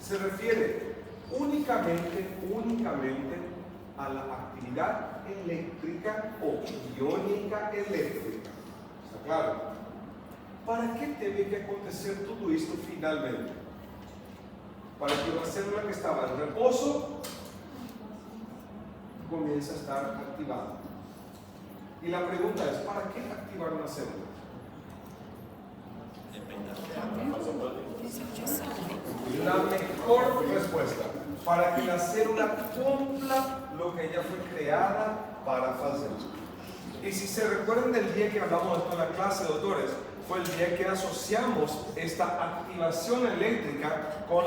Speaker 1: se refiere únicamente a la actividad eléctrica o iónica eléctrica. ¿Está claro? ¿Para qué tiene que acontecer todo esto finalmente? Para que una célula que estaba en reposo comience a estar activada. Y la pregunta es, ¿para qué activar una célula? La mejor respuesta, para que la célula cumpla lo que ella fue creada para hacer. Y si se recuerdan del día que hablamos de esto en la clase, doctores, fue el día que asociamos esta activación eléctrica con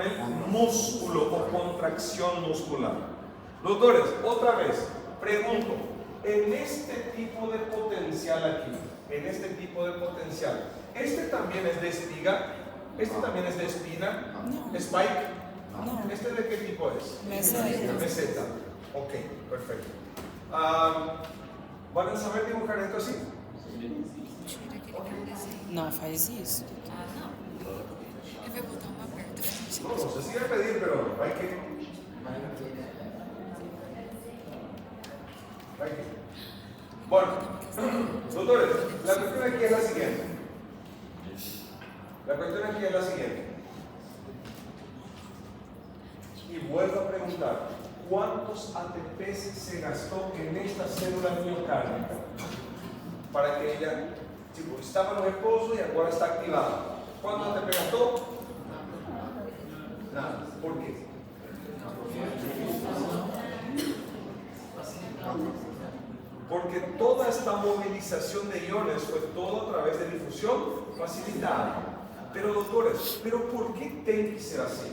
Speaker 1: el músculo o contracción muscular. Doctores, otra vez, pregunto, en este tipo de potencial aquí, ¿este también es de espiga? ¿Este también es de espina?
Speaker 2: No.
Speaker 1: ¿Spike?
Speaker 2: No.
Speaker 1: ¿Este de qué tipo es?
Speaker 2: Meseta.
Speaker 1: Meseta. Ok, perfecto. ¿Van a saber dibujar esto así?
Speaker 2: Não faz isso.
Speaker 4: Ele vai botar uma aberta.
Speaker 1: No sé si voy a pedir, pero hay que... Bueno, doctores, la cuestión aquí es la siguiente. Y vuelvo a preguntar, ¿cuántos ATP se gastó en esta célula miocárdica? Para que ella, tipo, estaba en reposo y ahora está activada. ¿Cuántos ATP gastó? Nada. ¿Por qué? Porque toda esta movilización de iones fue todo a través de difusión facilitada. Pero doctores, ¿por qué tiene que ser así?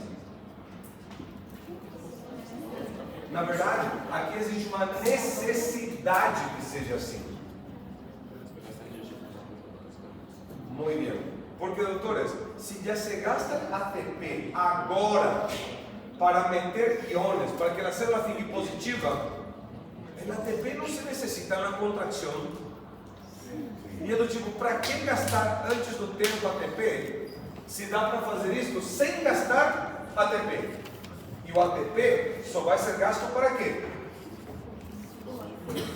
Speaker 1: Na verdade, aqui existe uma necessidade que seja assim. Muito bem. Porque, doutores, se já se gasta ATP agora para meter iones, para que a célula fique positiva, o ATP não se necessita na contracção. E eu digo, para que gastar antes do tempo ATP, se dá para fazer isso sem gastar ATP? E digo ATP. ¿Eso va a ser gasto para qué?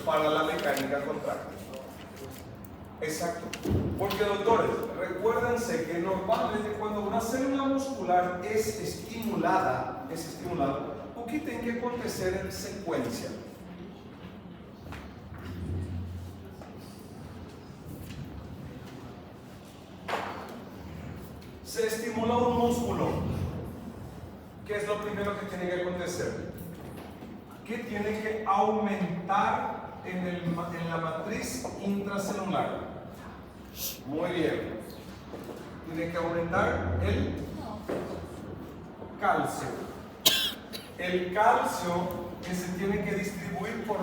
Speaker 1: Para la mecánica contráctil. Exacto. Porque, doctores, recuérdense que normalmente cuando una célula muscular es estimulada, ¿qué tiene que acontecer en secuencia? Se estimula un músculo. ¿Qué es lo primero que tiene que acontecer? Que tiene que aumentar en la matriz intracelular. Muy bien. Tiene que aumentar el calcio. El calcio que se tiene que distribuir por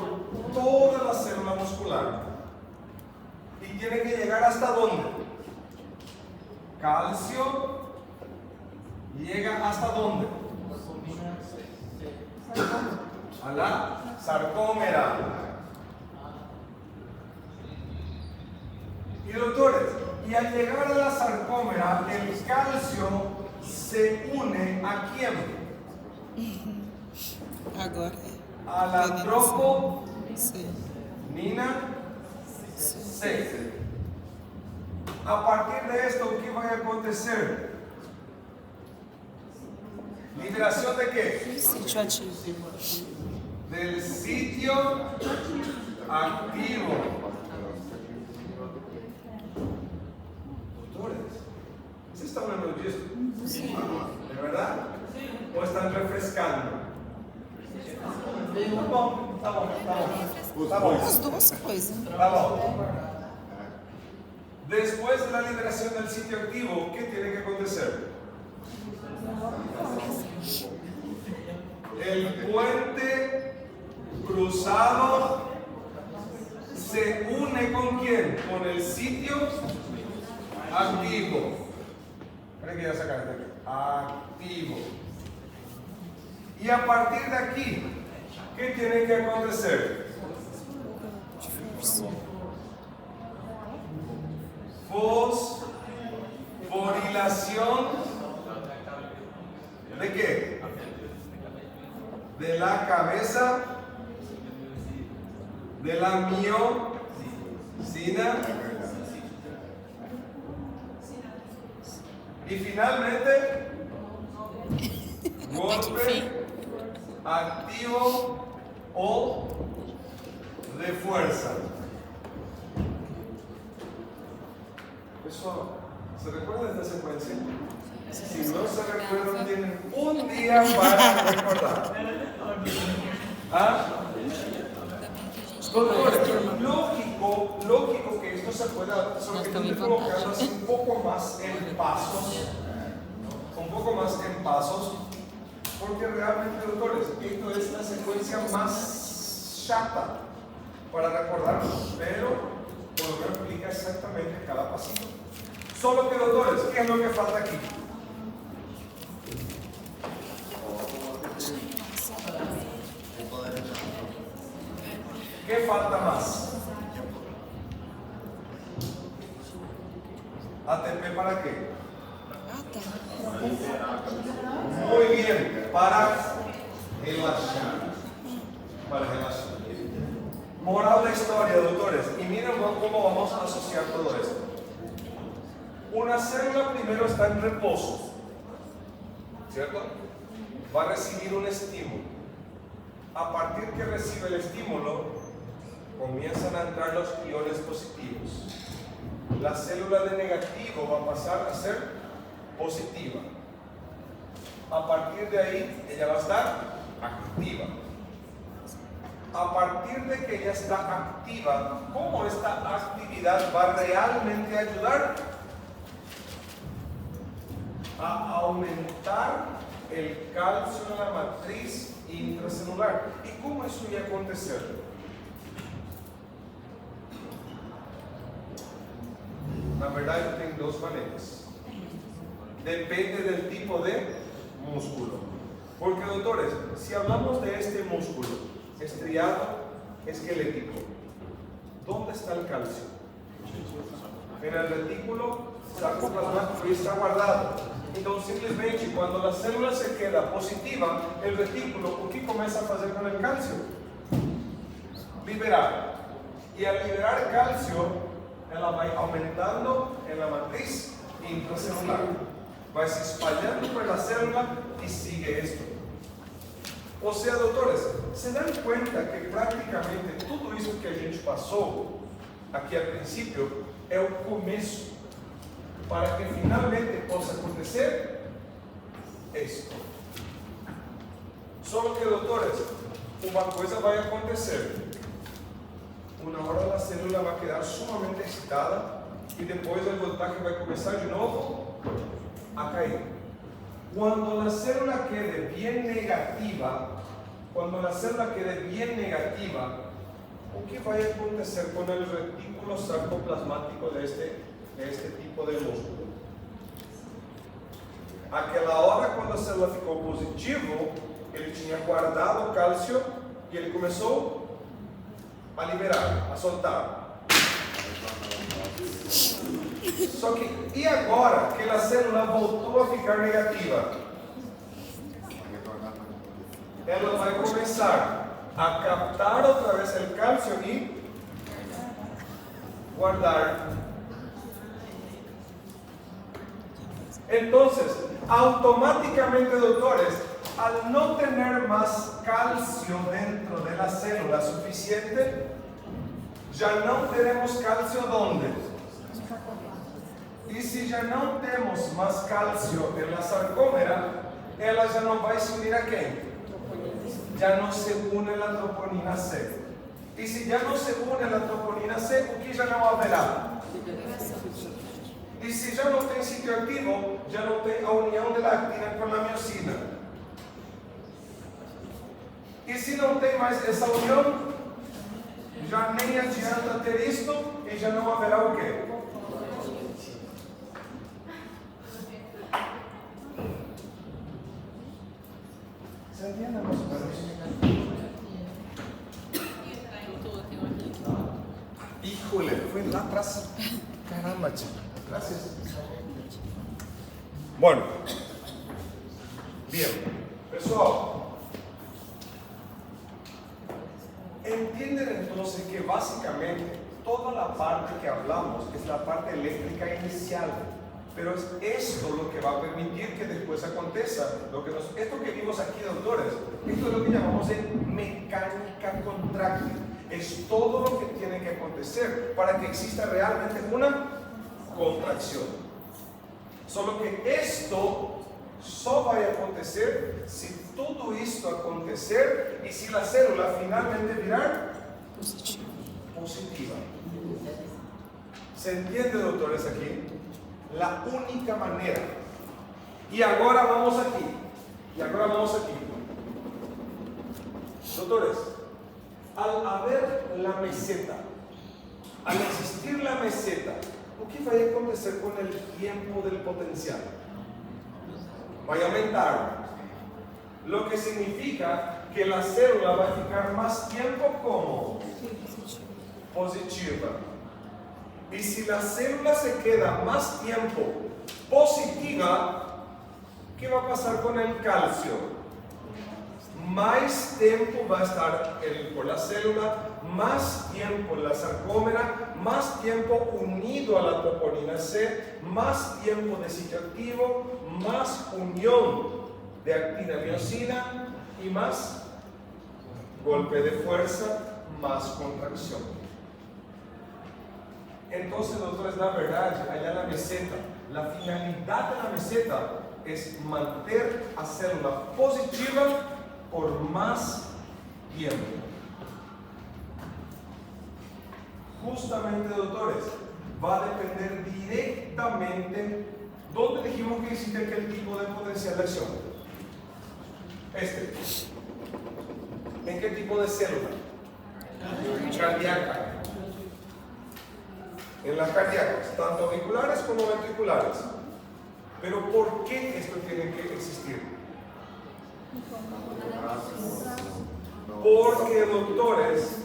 Speaker 1: toda la célula muscular. Y tiene que llegar ¿hasta dónde? Calcio llega ¿hasta dónde? A la sarcómera. Y doctores, y al llegar a la sarcómera, el calcio se une ¿a quién?
Speaker 2: Agora
Speaker 1: A la troponina
Speaker 2: Sim.
Speaker 1: C. A partir de esto, ¿qué va a acontecer? ¿Liberación de qué?
Speaker 2: Sítio ativo.
Speaker 1: Del sitio activo. Doctores, ¿se está hablando de esto? ¿De verdad? ¿O están refrescando? Tá bom.
Speaker 2: As duas coisas.
Speaker 1: Tá bom. Después de la liberación del sitio activo, ¿qué tiene que acontecer? El puente cruzado se une ¿con quién? Con el sitio activo. Espera que ya sacaste aquí. Activo. Y a partir de aquí, ¿qué tiene que acontecer? Fosforilación ¿de qué? De la cabeza, de la miocina y finalmente golpe activo o de fuerza. Eso, ¿se recuerda de esta secuencia? Si no se recuerdan, tienen un día para recordar. ¿Ah? Doctor, lógico que esto se pueda solamente colocarlo así un poco más en pasos, porque realmente, doctores, esto es la secuencia más chata para recordarnos, pero por lo menos explica exactamente cada pasito. Solo que, doctores, ¿qué es lo que falta aquí? ¿Qué falta más? ¿ATP para qué?
Speaker 2: Ah, tá.
Speaker 1: Muy bien, para relajar. Para relajar. Moral de historia, doctores. Y miren cómo vamos a asociar todo esto. Una célula primero está en reposo, ¿cierto? Va a recibir un estímulo. A partir que recibe el estímulo, comienzan a entrar los iones positivos. La célula de negativo va a pasar a ser positiva. A partir de ahí, ella va a estar activa. A partir de que ella está activa, ¿cómo esta actividad va realmente a ayudar? A aumentar el calcio en la matriz intracelular. ¿Y cómo eso va a acontecer? La verdad, yo tengo dos maneras. Depende del tipo de músculo. Porque, doctores, si hablamos de este músculo estriado esquelético, ¿dónde está el calcio? En el retículo sarcoplasmático y está guardado. Entonces, simplesmente, cuando la célula se queda positiva, el retículo, o que começa a fazer com o cálcio? Liberar. E al liberar cálcio, ela vai aumentando en la matriz intracelular. Vai se espalhando por la célula e sigue esto. Ou seja, doutores, se dan cuenta que praticamente tudo isso que a gente passou aqui a princípio é o começo para que finalmente possa acontecer esto. Só que, doutores, uma coisa vai acontecer. Uma hora a célula vai quedar sumamente excitada e depois a voltagem vai começar de novo a cair. Quando a célula quede bem negativa, o que vai acontecer com o retículo sarcoplasmático de este tipo de músculo? Aquela hora, quando a célula ficou positivo, ele tinha guardado o cálcio e ele começou a liberar, a soltar. Só que, e agora que a célula voltou a ficar negativa? Ela vai começar a captar outra vez o cálcio e guardar. Então, automáticamente, doutores, al no tener más calcio dentro de la célula suficiente, ya no tenemos calcio ¿dónde? Y si ya no tenemos más calcio en la sarcómera, ela ya no va a se unir a quem? Ya no se une la troponina C. Y si ya no se une la troponina C, o que já não haverá? Y si ya no tem sitio activo, ya no tem a unión de la actina con la miosina. E se não tem mais essa união, já nem adianta ter isto e já não haverá o quê? Você entende mais ou menos? Híjole, foi lá atrás. Caramba, chico. Gracias. Bueno. Bien. Pessoal. Entienden entonces que básicamente toda la parte que hablamos es la parte eléctrica inicial, pero es esto lo que va a permitir que después aconteça esto que vimos aquí, doctores. Esto es lo que llamamos de mecánica contráctil. Es todo lo que tiene que acontecer para que exista realmente una contracción. Solo que esto só vai acontecer se tudo isto acontecer e se a célula finalmente virar positiva. ¿Se entiende, doutores, aqui? La única maneira. E agora vamos aqui. Doutores, al haber la meseta, al existir la meseta, o que vai acontecer com o tempo del potencial? Vai aumentar, lo que significa que la célula va a ficar más tiempo como positiva. Y si la célula se queda más tiempo positiva, ¿qué va a pasar con el calcio? Más tiempo va a estar por la célula, más tiempo en la sarcómera, más tiempo unido a la troponina C, más tiempo de sitio activo, más unión de actina miosina y más golpe de fuerza, más contracción. Entonces, doctores, la verdad, allá la meseta, la finalidad de la meseta es mantener a célula positiva por más tiempo. Justamente, doctores, va a depender directamente. ¿Dónde dijimos que existe aquel tipo de potencial de acción? ¿En qué tipo de célula? Cardíaca. En las cardíacas, tanto auriculares como ventriculares. Pero ¿por qué esto tiene que existir? Porque, doctores,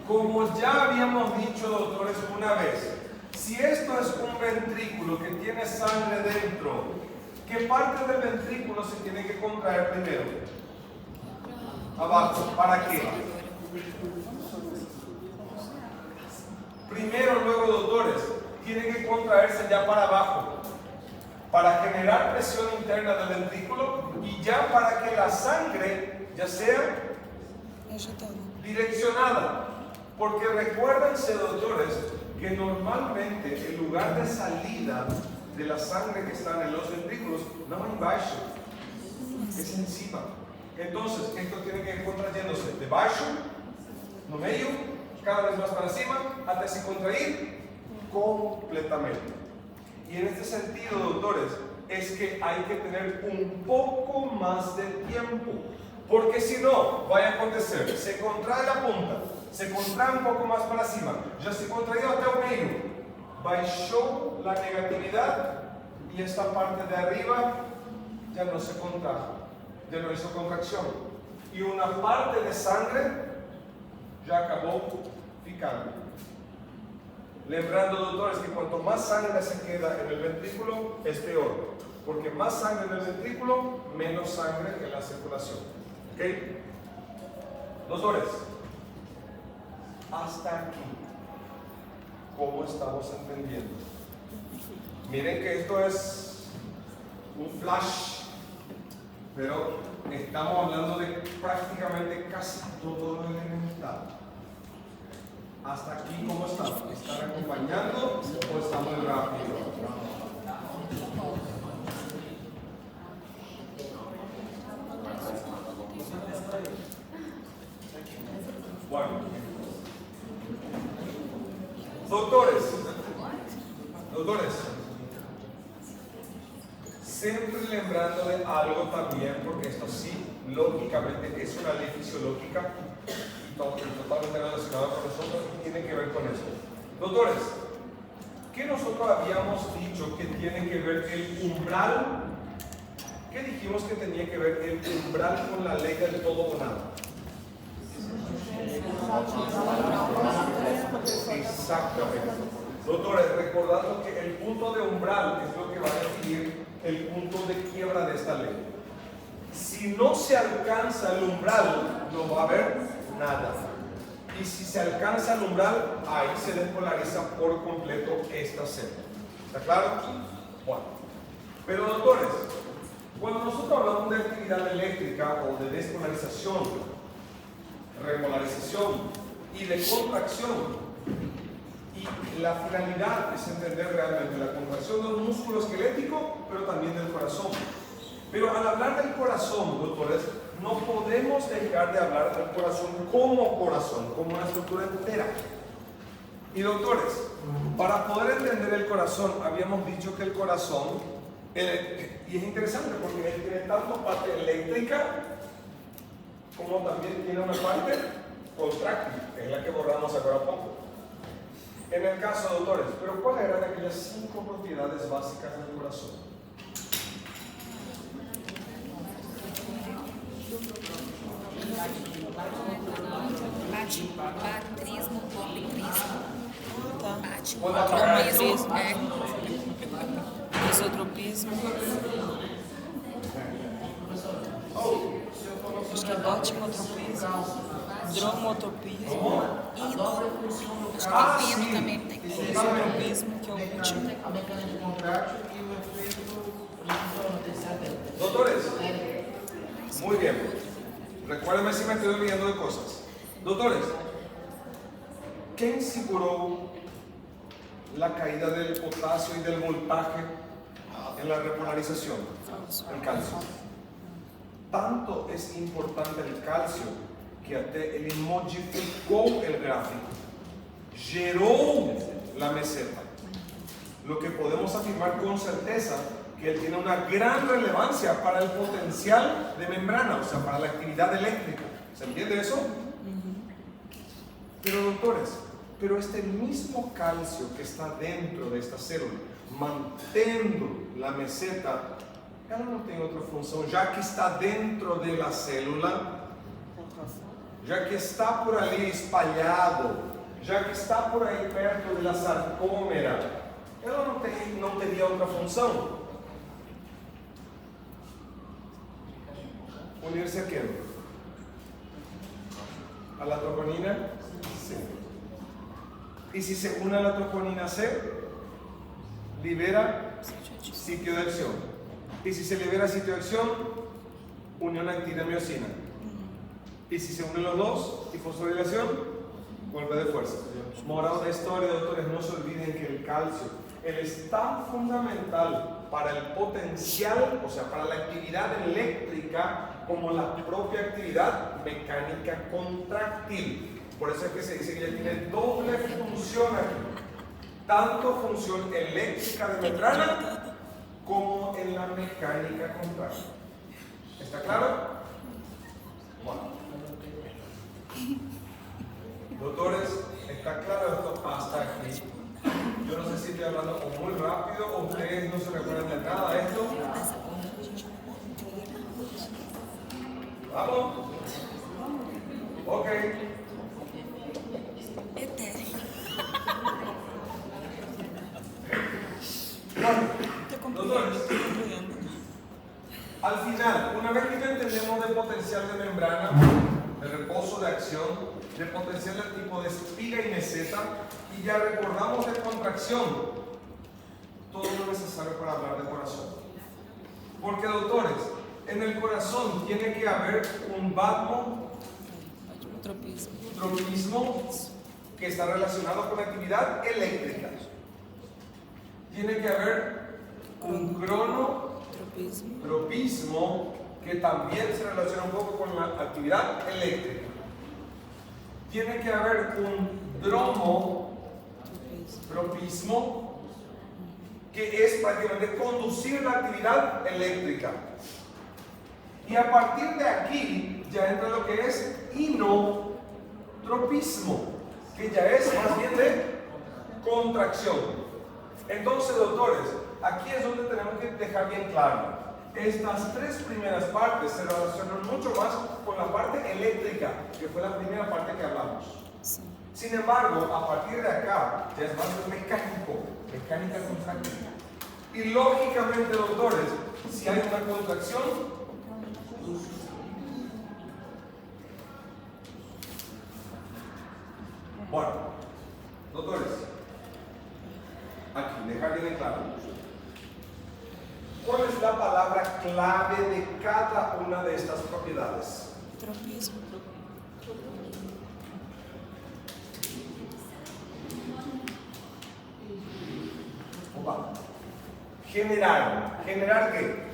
Speaker 1: Como ya habíamos dicho, doctores, una vez, si esto es un ventrículo que tiene sangre dentro, ¿qué parte del ventrículo se tiene que contraer primero? Abajo. ¿Para qué? Primero, luego, doctores, tiene que contraerse ya para abajo, para generar presión interna del ventrículo y ya para que la sangre ya sea direccionada. Porque recuérdense, doctores, que normalmente el lugar de salida de la sangre que está en los ventrículos no es embaixo, es encima. Entonces, esto tiene que ir contrayéndose de baixo, no medio, cada vez más para encima, hasta se contraer completamente. Y en este sentido, doctores, es que hay que tener un poco más de tiempo, porque si no, va a acontecer, se contrae la punta, se contrae un poco más para encima, ya se contrayó hasta el medio, bajó la negatividad y esta parte de arriba ya no se contrajo, ya no hizo contracción, y una parte de sangre ya acabó ficando. Lembrando, doctores, que cuanto más sangre se queda en el ventrículo es peor, porque más sangre en el ventrículo, menos sangre en la circulación. ¿Ok? Doctores, hasta aquí, ¿cómo estamos entendiendo? Miren que esto es un flash, pero estamos hablando de prácticamente casi todo lo elemental. Hasta aquí, ¿cómo están? ¿Están acompañando o está muy rápido? Bueno, doctores, siempre lembrando de algo también, porque esto sí, lógicamente, es una ley fisiológica totalmente relacionada con nosotros y tiene que ver con esto. Doctores, ¿qué nosotros habíamos dicho que tiene que ver el umbral? ¿Qué dijimos que tenía que ver el umbral con la ley del todo o nada? Exactamente. Doctores, recordando que el punto de umbral es lo que va a definir el punto de quiebra de esta ley. Si no se alcanza el umbral, no va a haber nada. Y si se alcanza el umbral, ahí se despolariza por completo esta celda. ¿Está claro? Bueno. Pero, doctores, cuando nosotros hablamos de actividad eléctrica o de despolarización, repolarización y de contracción, y la finalidad es entender realmente la contracción del músculo esquelético, pero también del corazón. Pero al hablar del corazón, doctores, no podemos dejar de hablar del corazón, como una estructura entera. Y doctores, para poder entender el corazón, habíamos dicho que el corazón, y es interesante porque él tiene tanto parte eléctrica, como también tiene una parte contráctil, que es la que borramos ahora poco. En el caso, doctores, pero ¿cuáles eran aquellas 5 propiedades básicas del corazón?
Speaker 4: Batrismo, politrismo.
Speaker 2: Tá.
Speaker 4: Cromoismo.
Speaker 2: Isotropismo. Acho que é botimotropismo. Dromotropismo.
Speaker 4: Acho que pino também tem.
Speaker 2: Isotropismo, que é o último.
Speaker 5: A mecânica contrátil e o efeito de
Speaker 1: Doctores, muy bien. Recuérdenme si me estoy olvidando de cosas. Doctores, ¿quién aseguró la caída del potasio y del voltaje en la repolarización? El calcio. Tanto es importante el calcio que hasta él modificó el gráfico, geró la meseta. Lo que podemos afirmar con certeza que él tiene una gran relevancia para el potencial de membrana, o sea, para la actividad eléctrica. ¿Se entiende eso? Pero, doctores, pero este mismo calcio que está dentro de esta célula, manteniendo la meseta, ya no tiene otra función, ya que está dentro de la célula, já que está por ali espalhado, já que está por aí perto da sarcômera, ela não teria outra função? Unir-se a quem? A la troponina C. Y si se une a la troponina C, libera sitio de acción. Y si se libera sitio de acción, unión actina-miosina. Y si se unen los dos y fosforilación, golpe de fuerza. Moral de historia, doctores, no se olviden que el calcio, él es tan fundamental para el potencial, o sea, para la actividad eléctrica, como la propia actividad mecánica contráctil. Por eso es que se dice que ella tiene doble función aquí. Tanto función eléctrica de membrana como en la mecánica contráctil. ¿Está claro? Bueno. Doctores, ¿está claro esto hasta aquí? Yo no sé si estoy hablando o muy rápido o ustedes no se recuerdan de nada de esto. ¿Vamos? Ok. Bueno, doctores, al final, una vez que ya entendemos del potencial de membrana, de reposo, de acción, de potencial del tipo de espiga y meseta, y ya recordamos de contracción, todo lo necesario para hablar de corazón. Porque, doctores, en el corazón tiene que haber un batmo, tropismo, que está relacionado con la actividad eléctrica. Tiene que haber un cronotropismo, que también se relaciona un poco con la actividad eléctrica. Tiene que haber un dromotropismo, que es prácticamente conducir la actividad eléctrica. Y a partir de aquí ya entra lo que es inotropismo, que ya es más bien de contracción. Entonces, doctores, aquí es donde tenemos que dejar bien claro. Estas tres primeras partes se relacionan mucho más con la parte eléctrica, que fue la primera parte que hablamos. Sin embargo, a partir de acá ya es más mecánico, mecánica contractiva. Y lógicamente, doctores, si hay una contracción, bueno, doctores, aquí, dejar bien claro. ¿Cuál es la palabra clave de cada una de estas propiedades?
Speaker 2: Tropismo.
Speaker 1: Opa. Generar. ¿Generar qué?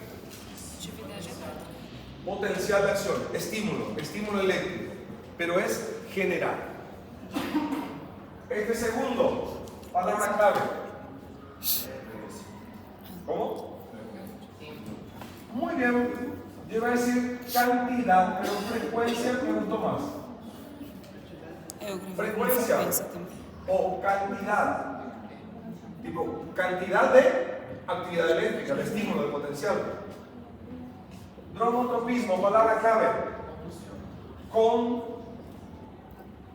Speaker 1: Potencial de acción, estímulo eléctrico, pero es generar. Este segundo, palabra clave. ¿Cómo? Muy bien, yo iba a decir cantidad, pero frecuencia me gustó más. Frecuencia o cantidad, tipo cantidad de actividad eléctrica, de estímulo, de potencial. Dromotropismo, palabra clave.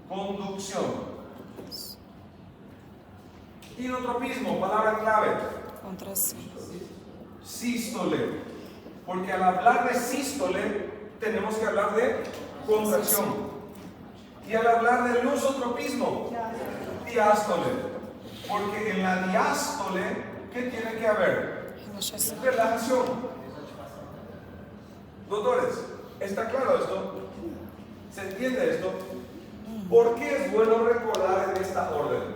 Speaker 1: Conducción. Inotropismo, palabra clave.
Speaker 2: Contracción.
Speaker 1: Sístole. Porque al hablar de sístole, tenemos que hablar de contracción. Y al hablar de lusotropismo, diástole. Porque en la diástole, ¿qué tiene que haber? Relajación. Doctores, ¿está claro esto? ¿Se entiende esto? ¿Por qué es bueno recordar en esta orden?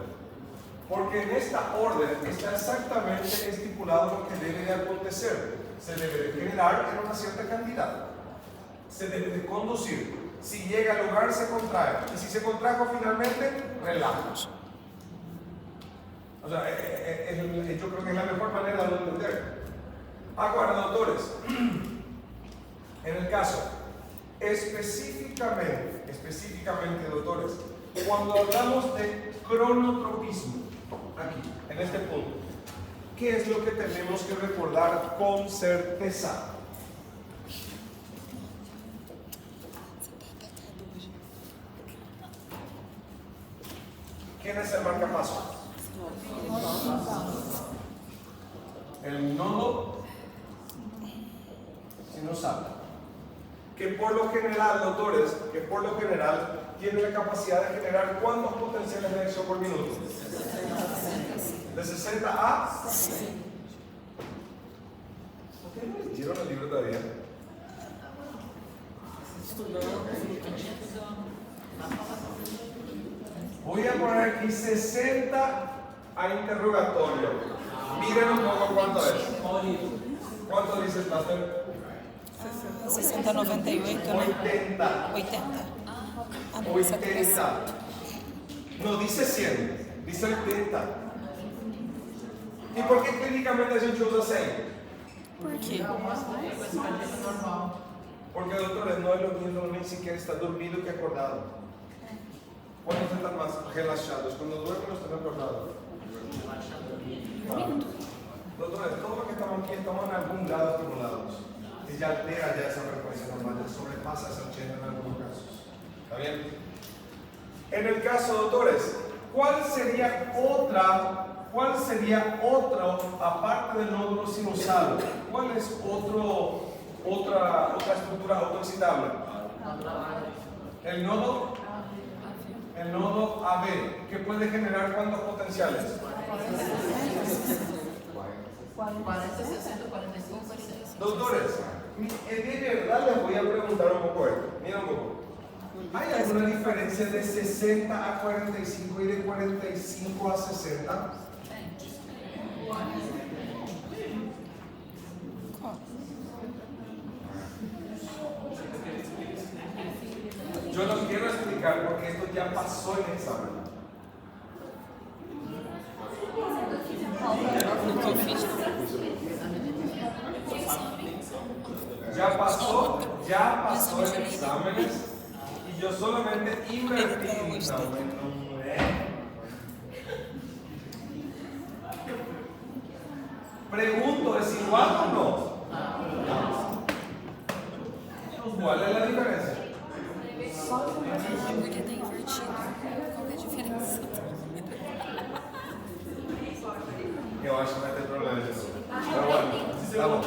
Speaker 1: Porque en esta orden está exactamente estipulado lo que debe de acontecer. Se debe de generar en una cierta cantidad. Se debe de conducir. Si llega al lugar, se contrae. Y si se contrajo finalmente, relaja. O sea, yo creo que es la mejor manera de entender. Ahora, doctores, en el caso, específicamente, doctores, cuando hablamos de cronotropismo, aquí, en este punto, ¿qué es lo que tenemos que recordar con certeza? ¿Quién es el marcapaso? El nodo sinusal. Que por lo general, doctores, tiene la capacidad de generar ¿cuántos potenciales de acción por minuto? De 60 a... ¿Por qué no leyeron el libro todavía? Voy a poner aquí 60 a interrogatorio. Miren un poco cuánto es. ¿Cuánto dice el pastor?
Speaker 2: 60, 98, ¿no?
Speaker 1: 80.
Speaker 2: 80. Ah, no,
Speaker 1: 80. No dice 100, dice 80. ¿Y por qué clínicamente a gente usa 100?
Speaker 2: Por quê?
Speaker 1: Porque, doctores, no es lo mismo ni siquiera estar dormido que acordado. ¿Cuándo están más relajados? Cuando duermen o están acordados. Doctores, todos los que estamos aquí estamos en algún grado estimulados. Y ya altera ya esa frecuencia normal, ya sobrepasa ese 80 en algunos casos. ¿Está bien? En el caso, doctores, ¿cuál sería otro, aparte del nódulo sinusal? ¿Cuál es otra estructura autoexcitable? El nodo AB, que puede generar ¿cuántos potenciales?
Speaker 5: 40, 60, 45, 46.
Speaker 1: Doctores, de verdad les voy a preguntar un poco esto. Mira un poco. ¿Hay alguna diferencia de 60 a 45 y de 45 a 60? Yo los quiero explicar porque esto ya pasó en el examen.
Speaker 2: No que eu fiz.
Speaker 1: Ya pasó en exámenes y yo solamente invertí en examen. Pregunto, ¿es igual o no? ¿Cuál es la diferencia?
Speaker 4: Porque tá invertido. Qual que é a diferença?
Speaker 1: Eu acho que vai ter problema disso. Pero bueno, está bom.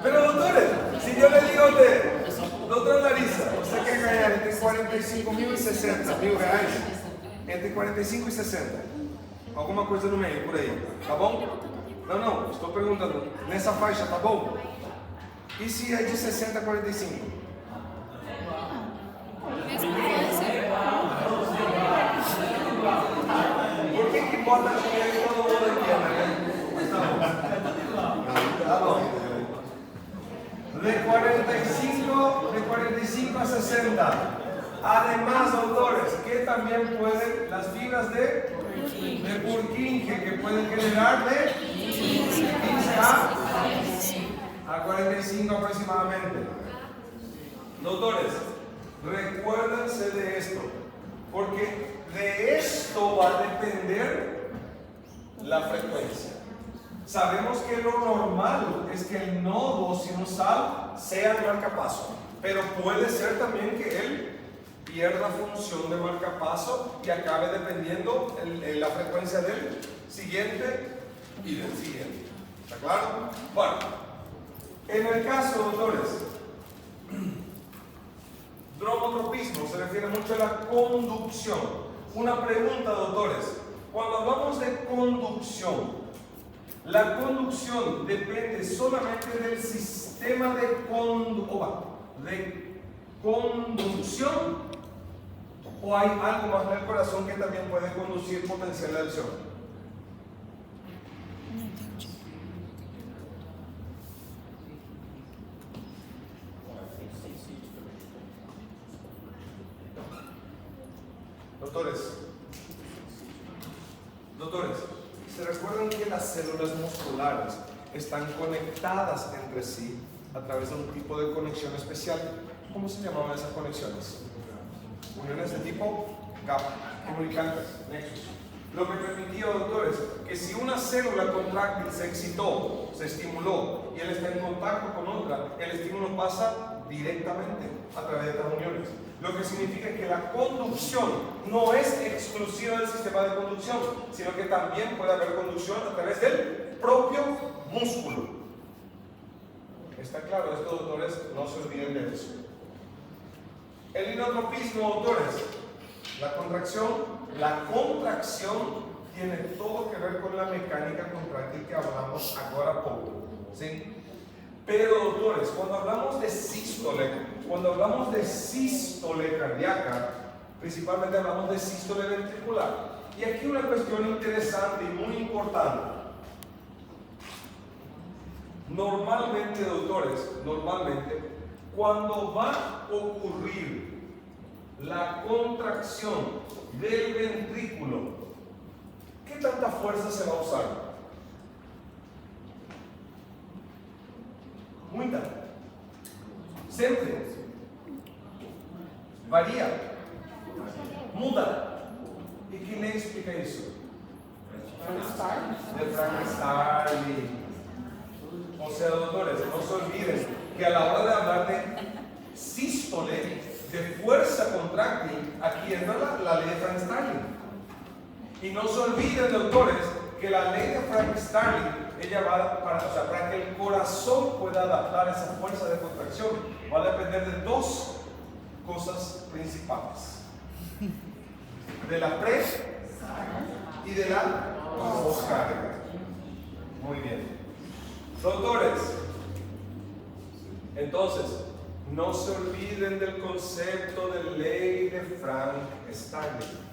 Speaker 1: Pero doctores, si yo le digo a usted, doctora Larissa, usted quer ganhar entre 45 mil e 60 mil reais, entre 45 e 60, alguma coisa no meio, por aí, tá bom? Não, estou perguntando, nessa faixa, tá bom? E se é de 60 a 45?
Speaker 4: Mesma coisa.
Speaker 1: Por que bota dinheiro e todo mundo entenda, né? Tá bom. De 45 a 60. Además, doctores, que también pueden las fibras de Purkinje, que pueden generar de 15 a 45 aproximadamente. Doctores, recuérdense de esto, porque de esto va a depender la frecuencia. Sabemos que lo normal es que el nodo sinusal sea el marcapaso, pero puede ser también que él pierda función de marcapaso y acabe dependiendo la frecuencia del siguiente y del siguiente. ¿Está claro? Bueno, en el caso, doctores, dromotropismo se refiere mucho a la conducción. Una pregunta, doctores, cuando hablamos de conducción, la conducción depende solamente del sistema de conducción o hay algo más en el corazón que también puede conducir potencial de acción.
Speaker 2: Não entendi.
Speaker 1: Doctores, ¿se recuerdan que las células musculares están conectadas entre sí a través de un tipo de conexión especial? ¿Cómo se llamaban esas conexiones? Uniones de tipo GAP, comunicantes, nexus. Lo que permitía, doctores, que si una célula contráctil se excitó, se estimuló y él está en contacto con otra, el estímulo pasa directamente a través de estas uniones. Lo que significa que la conducción no es exclusiva del sistema de conducción, sino que también puede haber conducción a través del propio músculo. ¿Está claro esto, doctores? No se olviden de eso. El inotropismo, doctores, la contracción tiene todo que ver con la mecánica contráctil que hablamos ahora poco, ¿sí? Pero, doctores, cuando hablamos de sístole cardíaca, principalmente hablamos de sístole ventricular. Y aquí una cuestión interesante y muy importante. Normalmente, doctores, cuando va a ocurrir la contracción del ventrículo, ¿qué tanta fuerza se va a usar? Muita. Sempre. Varia. Muda. E quem nem explica isso? De Frankenstein. O sea, doctores, no se olviden que a la hora de hablar de sístole, de fuerza contráctil, aquí entra la ley de Frankenstein. Y no se olviden, doctores, que la ley de Frankenstein, ella va para que el corazón pueda adaptar esa fuerza de contracción, va a depender de dos cosas principales: de la pre y de la poscarga. Muy bien, doctores, entonces no se olviden del concepto de ley de Frankenstein.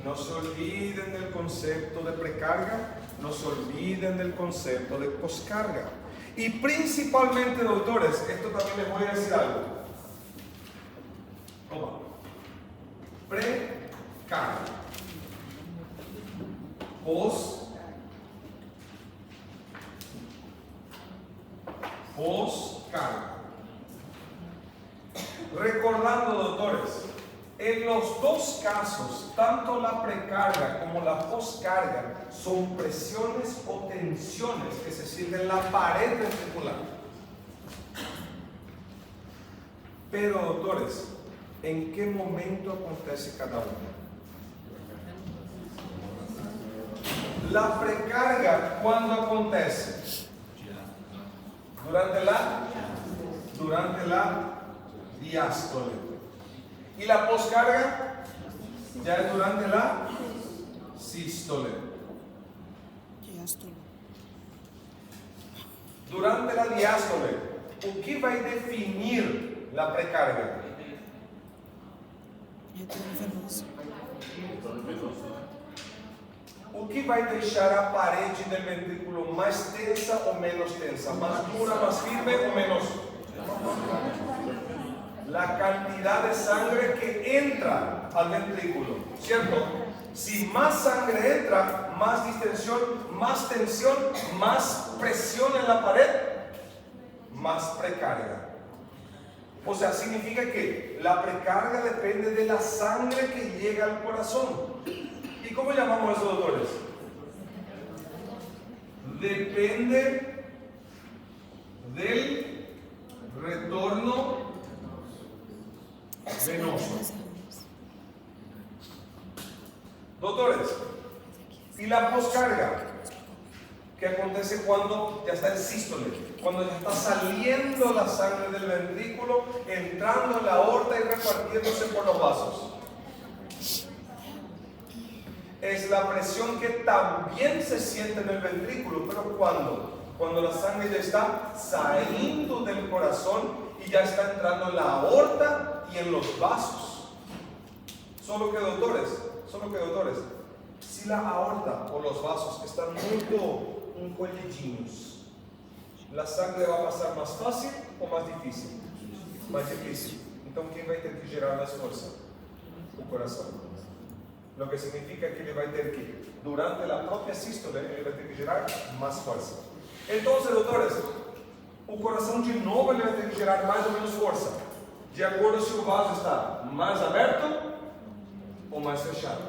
Speaker 1: No se olviden del concepto de precarga, no se olviden del concepto de poscarga. Y principalmente, doctores, esto también les voy a decir algo. Toma. Precarga. Poscarga. Recordando, doctores, en los dos casos, tanto la precarga como la poscarga son presiones o tensiones que se sienten en la pared ventricular. Pero, doctores, ¿en qué momento acontece cada una? La precarga, ¿cuándo acontece? Durante la diástole. Y la poscarga ya es durante la sístole. Durante la diástole, o que vai definir la precarga? O que vai deixar a parede del ventrículo mais tensa ou menos tensa? Mais dura, mais firme ou menos? La cantidad de sangre que entra al ventrículo, ¿cierto? Si más sangre entra, más distensión, más tensión, más presión en la pared, más precarga. O sea, significa que la precarga depende de la sangre que llega al corazón. ¿Y cómo llamamos eso, doctores? Depende del retorno venoso. Doctores, y la poscarga, que acontece cuando ya está el sístole, cuando ya está saliendo la sangre del ventrículo, entrando en la aorta y repartiéndose por los vasos. Es la presión que también se siente en el ventrículo, pero cuando la sangre ya está saliendo del corazón y ya está entrando en la aorta y en los vasos. Solo que doctores, si la aorta o los vasos están muy encolhidinhos, ¿la sangre va a pasar más fácil o más difícil? Más difícil. Entonces, ¿quién va a tener que gerar más fuerza? El corazón. Lo que significa que le va a tener que, durante la propia sístole, le va a tener que gerar más fuerza. Entonces, doctores, o coração de novo ele vai ter que gerar mais ou menos força, de acordo se o vaso está mais aberto ou mais fechado.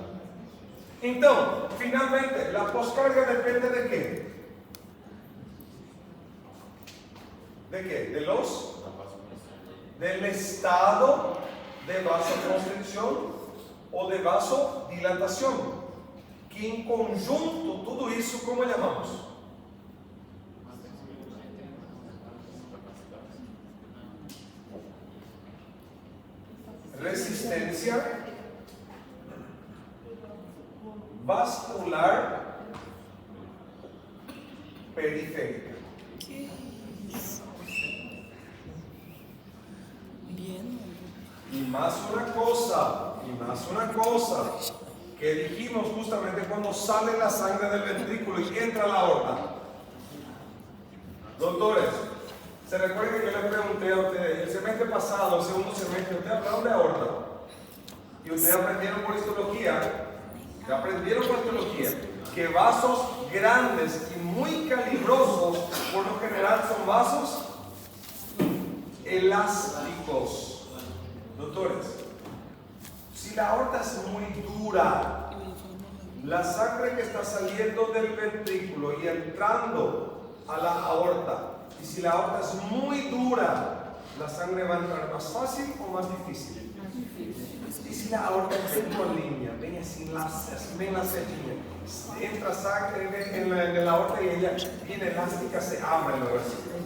Speaker 1: Então, finalmente, a poscarga depende de quê? De quê? De los del estado de vasoconstricción o de vasodilatación, que en conjunto todo eso, ¿cómo llamamos? Resistencia vascular periférica.
Speaker 2: Bien.
Speaker 1: Y más una cosa que dijimos justamente cuando sale la sangre del ventrículo y entra a la aorta. Doctores, ¿se recuerdan que yo les pregunté a ustedes el semestre pasado, el segundo semestre, ustedes hablaron de aorta? Y ustedes aprendieron por histología, que vasos grandes y muy calibrosos, por lo general son vasos elásticos. Doctores, si la aorta es muy dura, la sangre que está saliendo del ventrículo y entrando a la aorta, y si la aorta es muy dura, ¿la sangre va a entrar más fácil o más difícil? Y si la aorta es en línea, ven así, ven la línea, entra sangre en la aorta y ella viene elástica, se abre la versícula.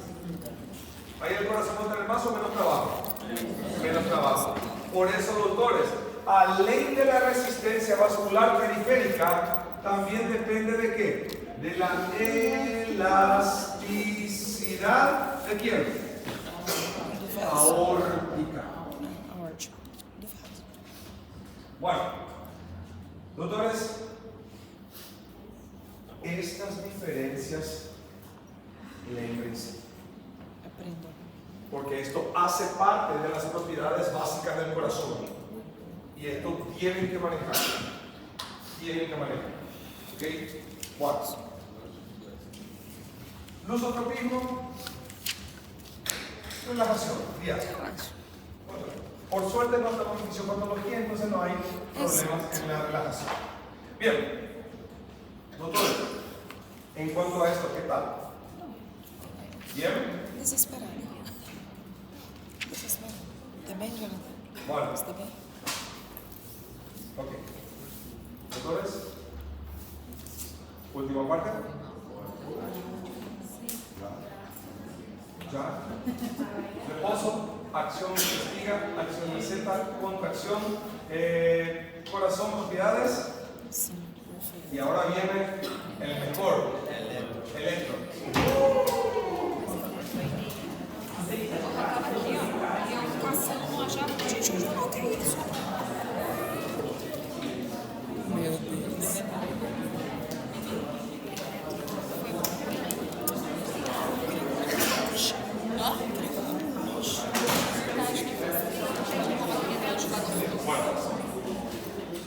Speaker 1: Ahí el corazón va a tener más o menos trabajo. Menos trabajo. Por eso, doctores, a ley de la resistencia vascular periférica, también depende de qué? De la elasticidad de quién? Aórtica. Bueno, doctores, estas diferencias, lémbrense.
Speaker 2: Aprendo.
Speaker 1: Porque esto hace parte de las propiedades básicas del corazón. Y esto tienen que manejar. ¿Ok? Bueno. Lusotropismo. Relajación. Días. Por suerte no estamos en fisiopatología, entonces no hay problemas en la relajación. Bien. Doctores, en cuanto a esto, ¿qué tal? ¿Bien?
Speaker 2: Desesperado. Está bem, Jonathan?
Speaker 1: Bueno.
Speaker 2: Está bem?
Speaker 1: Ok. Doctores, última parte. Ya. Reposo, acción investiga, acción receta, contracción, corazón, propiedades.
Speaker 2: Sim, perfeito.
Speaker 1: Y ahora viene el mejor, electro.
Speaker 2: Meu Deus.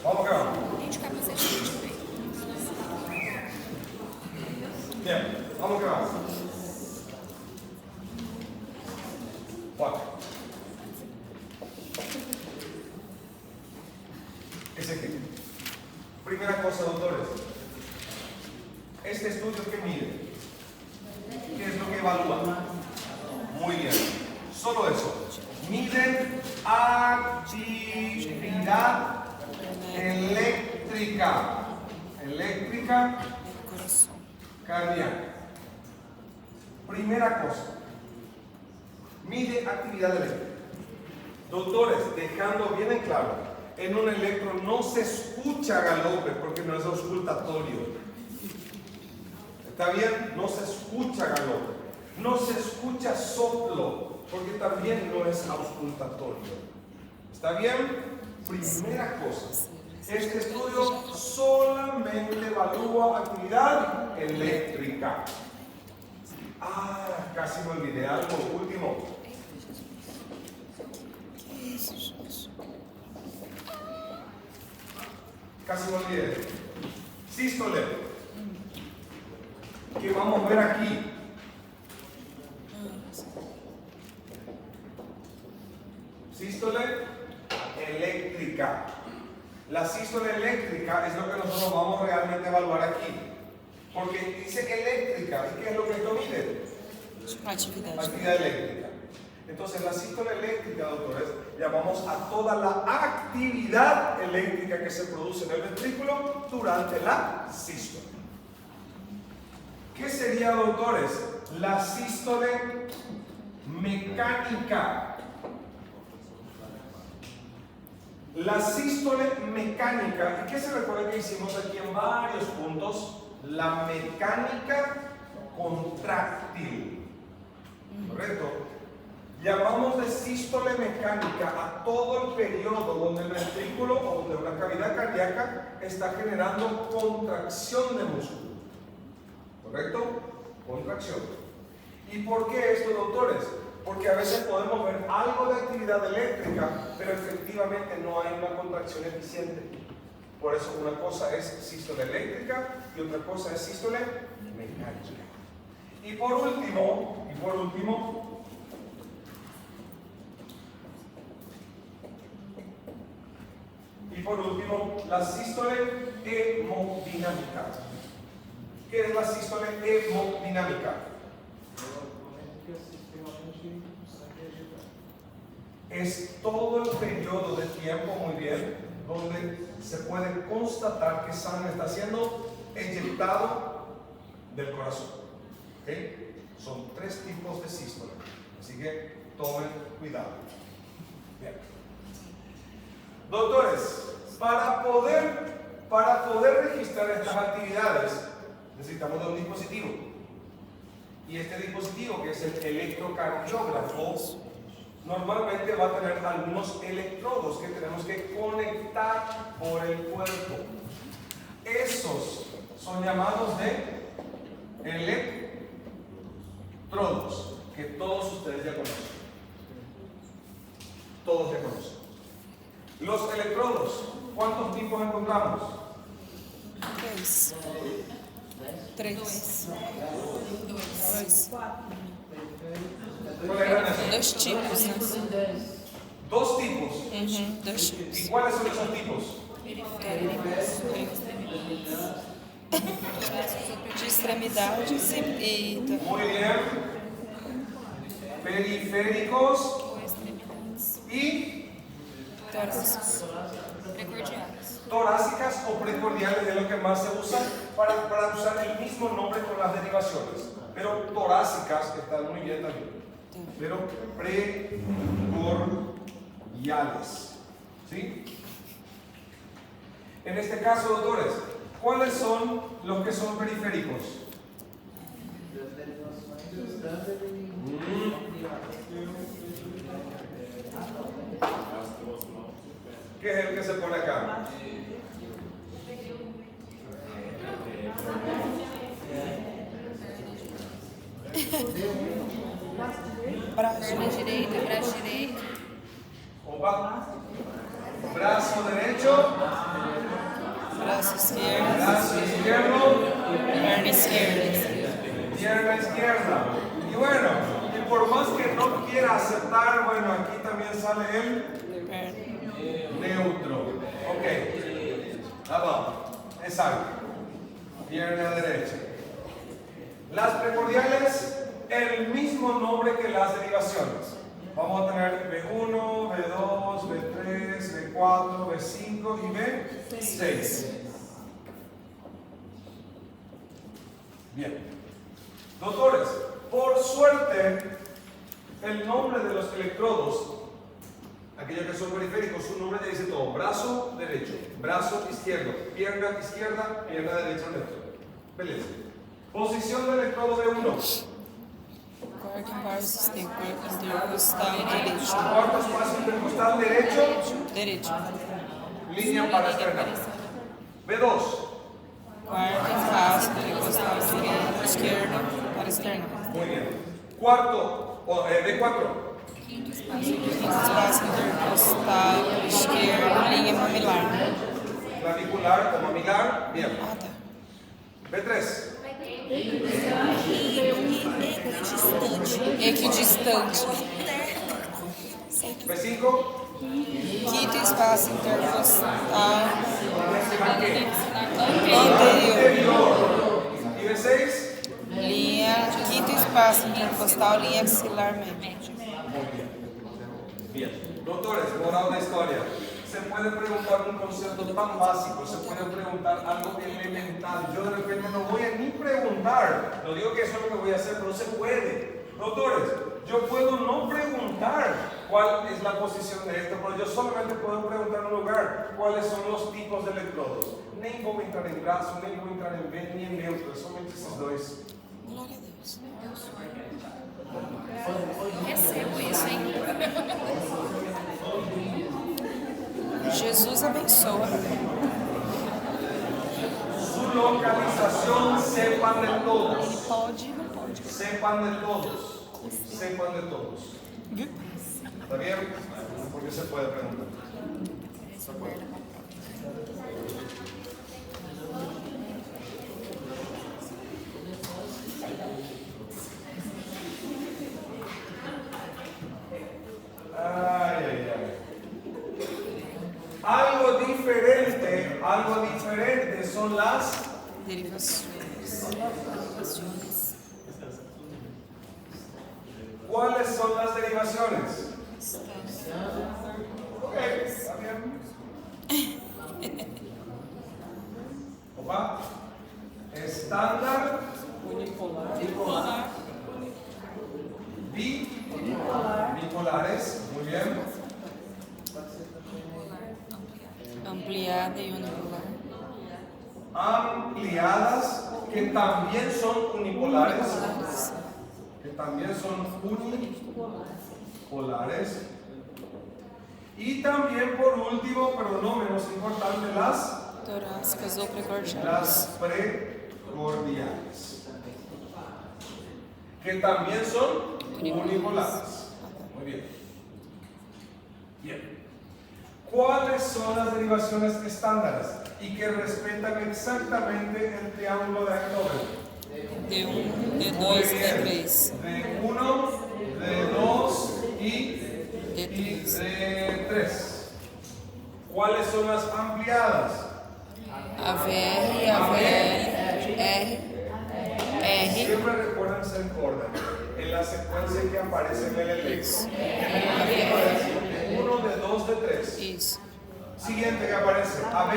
Speaker 1: Vamos acá.
Speaker 4: Gente, capacete também.
Speaker 1: Bien, vamos acá. Bueno. Ese aquí. Primera cosa, doctores. Este estudio que mide, ¿qué es lo que evalúa? Muy bien. Solo eso. Miden actividad eléctrica. Eléctrica
Speaker 2: Coração.
Speaker 1: cardíaca. Primera cosa. Mide actividad eléctrica. Doctores, dejando bien en claro, en un electro no se escucha galope porque no es auscultatorio. ¿Está bien? No se escucha galope. No se escucha soplo porque también no es auscultatorio. ¿Está bien? Primera cosa. Este estudio solamente evalúa actividad eléctrica. Casi me olvidé algo último. Casi me olvidé. Sístole. Que vamos a ver aquí. Sístole eléctrica. La sístole eléctrica es lo que nosotros vamos realmente a evaluar aquí. Porque dice eléctrica. ¿Y qué es lo que esto mide?
Speaker 2: Atividade.
Speaker 1: Actividad eléctrica. Entonces la sístole eléctrica, doctores, llamamos a toda la actividad eléctrica que se produce en el ventrículo durante la sístole. ¿Qué sería, doctores? La sístole mecánica. La sístole mecánica. ¿Y qué se recuerda que hicimos aquí en varios puntos? La mecánica contráctil. ¿Correcto? Llamamos de sístole mecánica a todo el periodo donde el ventrículo o donde una cavidad cardíaca está generando contracción de músculo. ¿Correcto? Contracción. ¿Y por qué esto, doctores? Porque a veces podemos ver algo de actividad eléctrica, pero efectivamente no hay una contracción eficiente. Por eso una cosa es sístole eléctrica y otra cosa es sístole mecánica. Y por último, la sístole hemodinámica. ¿Qué es la sístole hemodinámica? Es todo el periodo de tiempo, muy bien, donde se puede constatar que sangre está siendo eyectado del corazón. ¿Okay? Son 3 tipos de sístole, así que tomen cuidado. Bien. Doctores, para poder registrar estas actividades necesitamos de un dispositivo. Y este dispositivo, que es el electrocardiógrafo, normalmente va a tener algunos electrodos que tenemos que conectar por el cuerpo. Esos son llamados de electrodos, que todos ustedes ya conocen. Todos ya conocen. Los electrodos, ¿cuántos tipos encontramos?
Speaker 2: 3.
Speaker 1: ¿Cuáles eran esos?
Speaker 2: 2 tipos, né?
Speaker 1: 2 tipos.
Speaker 2: 2 tipos.
Speaker 1: ¿Y cuáles son esos tipos?
Speaker 2: De extremidades e
Speaker 1: Muy bien. Periféricos
Speaker 4: Ou extremidades.
Speaker 1: y
Speaker 2: torácicos.
Speaker 4: Precordiais.
Speaker 1: torácicas o precordiales es lo que más se usa para usar el mismo nombre con las derivaciones. Pero torácicas están muy bien también. Pero precordiales. ¿Sí? En este caso, doctores, ¿cuáles son los que son periféricos? ¿Qué es el que se pone acá?
Speaker 2: Braço.
Speaker 4: Perna direita, braço direito.
Speaker 1: Opa. Brazo derecho,
Speaker 2: Braço esquerdo.
Speaker 1: brazo izquierdo,
Speaker 2: Perna esquerda.
Speaker 1: pierna izquierda. Y bueno, y por más que no quiera aceptar, bueno, aquí también sale el
Speaker 2: Perna.
Speaker 1: neutro. Ok. Abajo. Exacto. Pierna derecha. Las precordiales, el mismo nombre que las derivaciones. Vamos a tener B1, B2, B3, B4, B5 y B6. Bien. Doctores, por suerte, el nombre de los electrodos, aquellos que son periféricos, su nombre ya dice todo. Brazo derecho, brazo izquierdo, pierna izquierda, pierna derecha neutro. Beleza. Posición del electrodo B1.
Speaker 2: Quarto passo intercostal direito.
Speaker 1: Cuarto espacio intercostal derecho,
Speaker 2: Direito.
Speaker 1: línea para externa. B2.
Speaker 2: Quarto passo intercostal esquerdo para externo.
Speaker 1: Muy bien. Cuarto, B4.
Speaker 4: Quinto espaço.
Speaker 2: Espaço intercostal esquerdo, linha mamilar.
Speaker 1: Clavicular o mamilar. Bien.
Speaker 2: Ah, tá.
Speaker 1: B3.
Speaker 2: Equidistante.
Speaker 1: B5.
Speaker 2: Quinto espaço intercostal
Speaker 1: Anterior. Y B6.
Speaker 2: linha. Quinto espaço intercostal, linha axilar média.
Speaker 1: Muy bien. Bien. Doctores, moral de historia. Se puede preguntar un concepto tan básico, se puede preguntar algo elemental. Yo de repente no voy a ni preguntar. No digo que eso es lo que voy a hacer, pero se puede. Doctores, yo puedo no preguntar cuál es la posición de esto, pero yo solamente puedo preguntar en un lugar cuáles son los tipos de electrodos. Nem vou entrar em braço, nem vou entrar em vento, nem em neutro, somente esses dois.
Speaker 2: Glória a Deus.
Speaker 4: Recebo isso, hein?
Speaker 2: Jesus abençoa.
Speaker 1: Su localización, sepan de
Speaker 2: Ele
Speaker 1: todos.
Speaker 2: pode e não pode.
Speaker 1: Sepan de todos. Sepan de todos.
Speaker 2: Viu?
Speaker 1: ¿Está bien? Porque se puede preguntar. Ay, ay, ay. Algo diferente son las
Speaker 2: Derivações.
Speaker 1: ¿Cuáles son las derivaciones? Ok, está bien. Opa. Estándar. Bipolares. Muy bien.
Speaker 2: Ampliada e unipolar.
Speaker 1: Ampliadas, que también son unipolares.
Speaker 2: Polares.
Speaker 1: Que también son unipolares. Y también por último, pero no menos importante, las
Speaker 2: Torácicas ou precordiais.
Speaker 1: precordiales, que también son unipolares. Muy bien. Bien. ¿Cuáles son las derivaciones estándares y que respetan exactamente el triángulo de Einthoven?
Speaker 2: D1,
Speaker 1: Muy
Speaker 2: D2,
Speaker 1: bien.
Speaker 2: D3.
Speaker 1: D1, D2 y D3. ¿Cuáles son las ampliadas?
Speaker 2: AVR, AVL, R,
Speaker 1: Siempre recuerden ser orden en la secuencia que aparece en el electro. D1, D2, D3.
Speaker 2: isso.
Speaker 1: Siguiente que aparece AB,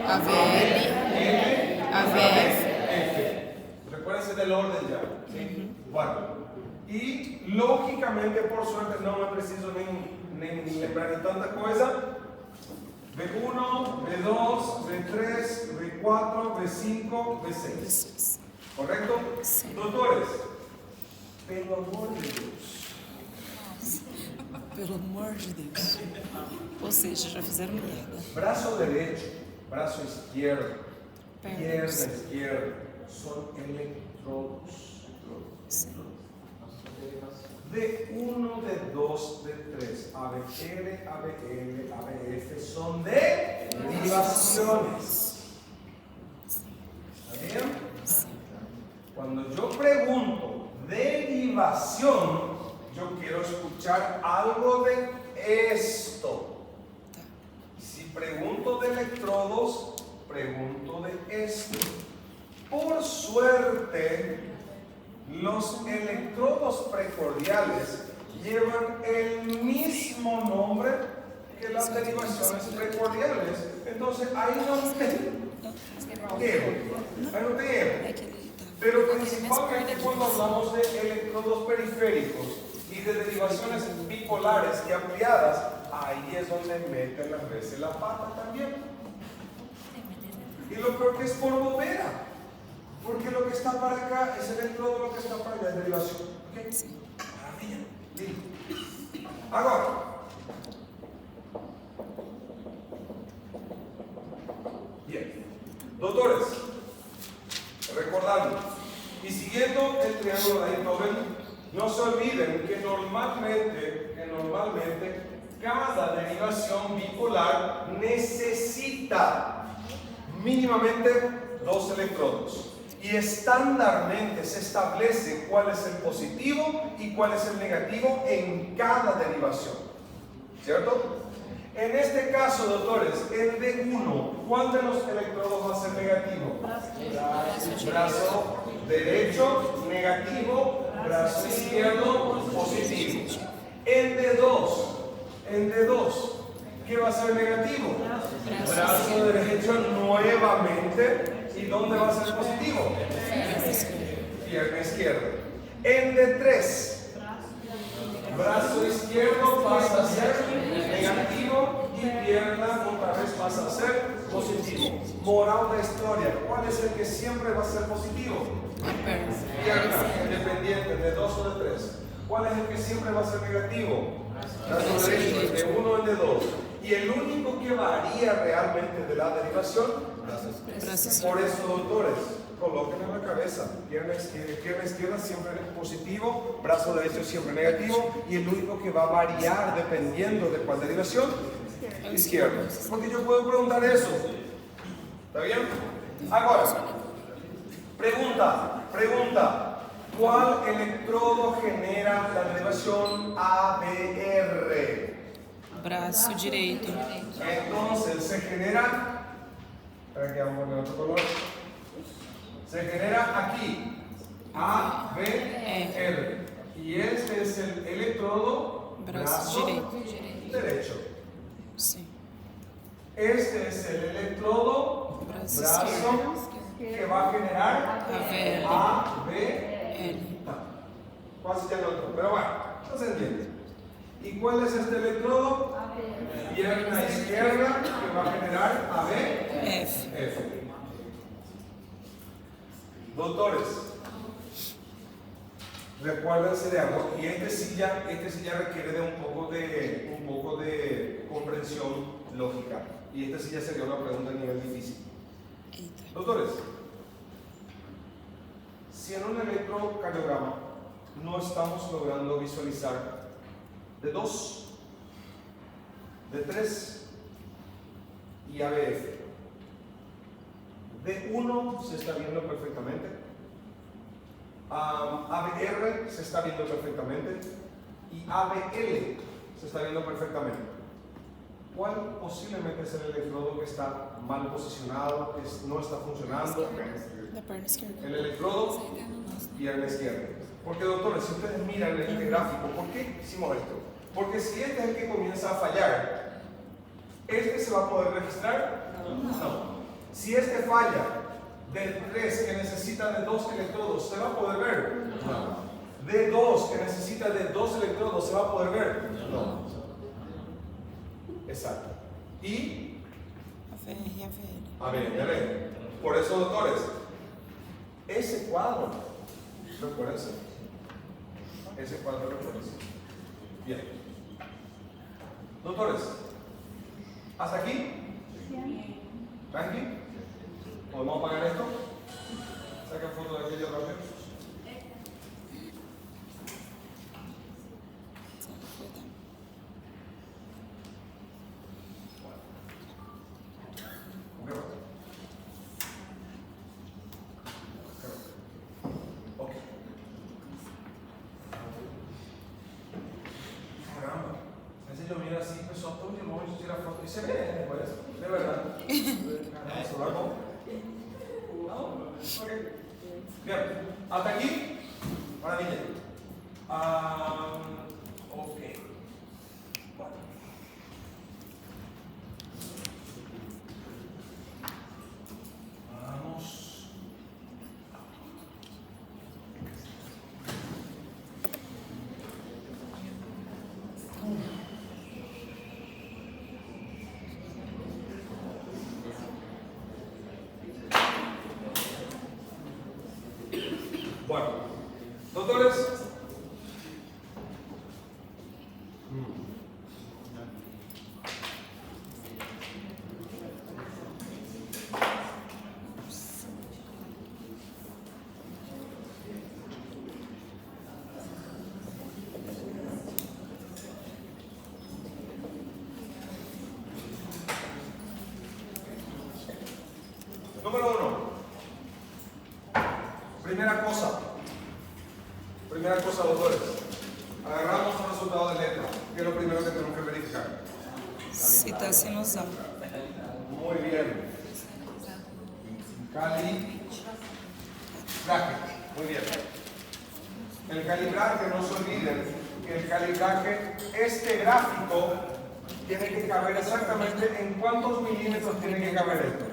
Speaker 2: AVL,
Speaker 1: L,
Speaker 2: AVF.
Speaker 1: F. Recuérdense del orden ya. ¿Sí? Bueno, y lógicamente, por suerte, no me preciso ni lembrar de tanta cosa. B1, B2, B3, B4, B5, B6. ¿Correcto?
Speaker 2: Sí.
Speaker 1: Doctores, pelo amor de Deus.
Speaker 2: Pelo amor de Deus. Ou seja, já fizeram merda.
Speaker 1: Brazo derecho, brazo izquierdo, pierna
Speaker 2: Pernas.
Speaker 1: izquierda, son electrodos.
Speaker 2: Sim.
Speaker 1: D1, D2, D3, ABL, ABL, ABF son de derivaciones. ¿Está bien? Cuando yo pregunto derivación, yo quiero escuchar algo de esto. Y si pregunto de electrodos, pregunto de esto. Por suerte, los electrodos precordiales llevan el mismo nombre que las derivaciones precordiales. Entonces ahí no tengo. Ahí no tengo.
Speaker 2: É que ele tá.
Speaker 1: Pero principalmente cuando hablamos de electrodos periféricos y de derivaciones bipolares y ampliadas, ahí es donde meten las veces la pata también. Y lo peor que es por bobera. Porque lo que está para acá es electrodo, lo que está para allá es derivación. ¿Ok? Maravilla. Lindo. Ahora. Bien. Doctores, recordando y siguiendo el triángulo de Einthoven, no se olviden que normalmente cada derivación bipolar necesita mínimamente dos electrodos. Y estándarmente se establece cuál es el positivo y cuál es el negativo en cada derivación. ¿Cierto? En este caso, doctores, el D1, ¿cuál de los electrodos va a ser negativo? Brazo derecho, negativo, brazo izquierdo, positivo. En D2, ¿qué va a ser negativo? Brazo derecho nuevamente. ¿Y dónde va a ser positivo? Pierna izquierda. En D3, brazo izquierdo pasa a ser negativo y pierna otra vez pasa a ser positivo. Moral de historia, ¿cuál es el que siempre va a ser positivo? Pierna, independiente, de 2 o de 3. ¿Cuál es el que siempre va a ser negativo? Brazo derecho, el de 1 o el de 2. Y el único que varía realmente de la derivación, por eso, doctores, coloquen en la cabeza, pierna izquierda siempre positivo, brazo derecho siempre negativo, y el único que va a variar dependiendo de cuál derivación, izquierda. Porque yo puedo preguntar eso. ¿Está bien? Ahora, pregunta. ¿Cuál electrodo genera la derivación ABR?
Speaker 2: Braço direito.
Speaker 1: Entonces se genera, espera que vamos a poner otro color, se genera aquí, ABR. Y este es el electrodo brazo derecho.
Speaker 2: Sí.
Speaker 1: Este es el electrodo brazo que va a generar ABR. Casi ya el otro, pero bueno, no se entiende. ¿Y cuál es este electrodo? Pierna izquierda que va a generar F. Doctores, recuérdense de algo, y este sí ya requiere de un poco de comprensión lógica. Y este sí ya sería una pregunta a nivel difícil. Doctores, si en un electrocardiograma no estamos logrando visualizar de 2, de 3 y ABF, de 1 se está viendo perfectamente, ABR se está viendo perfectamente y ABL se está viendo perfectamente. ¿Cuál posiblemente es el electrodo que está mal posicionado, que no está funcionando? El electrodo pierna izquierda. Porque, doctores, si ustedes miran este gráfico, ¿por qué hicimos esto? Porque si este es el que comienza a fallar, ¿este se va a poder registrar? No. Si este falla de 3 que necesita de 2 electrodos, ¿se va a poder ver? No. De 2 que necesita de 2 electrodos, ¿se va a poder ver? No. Exacto. Y a ver. Por eso, doctores, ese cuadro, recuérdense. Bien. Doctores, ¿hasta aquí? ¿Tranqui? ¿Podemos apagar esto? Saca foto de aquello rápido. Ok. Caramba, ese yo mira así, pues todo el mundo tira foto y se ve, pues, de verdad. Okay. Bien, hasta aquí, maravilla. Ok. Bueno. Vamos. Bueno, doctores, número 1. Primera cosa, doctores. Agarramos un resultado de letra, que es lo primero que tenemos que verificar.
Speaker 2: Se está sinusal.
Speaker 1: Muy bien. Calibraje. Muy bien. El calibraje, no se olviden, que el calibraje, este gráfico, tiene que caber exactamente en cuántos milímetros tiene que caber esto.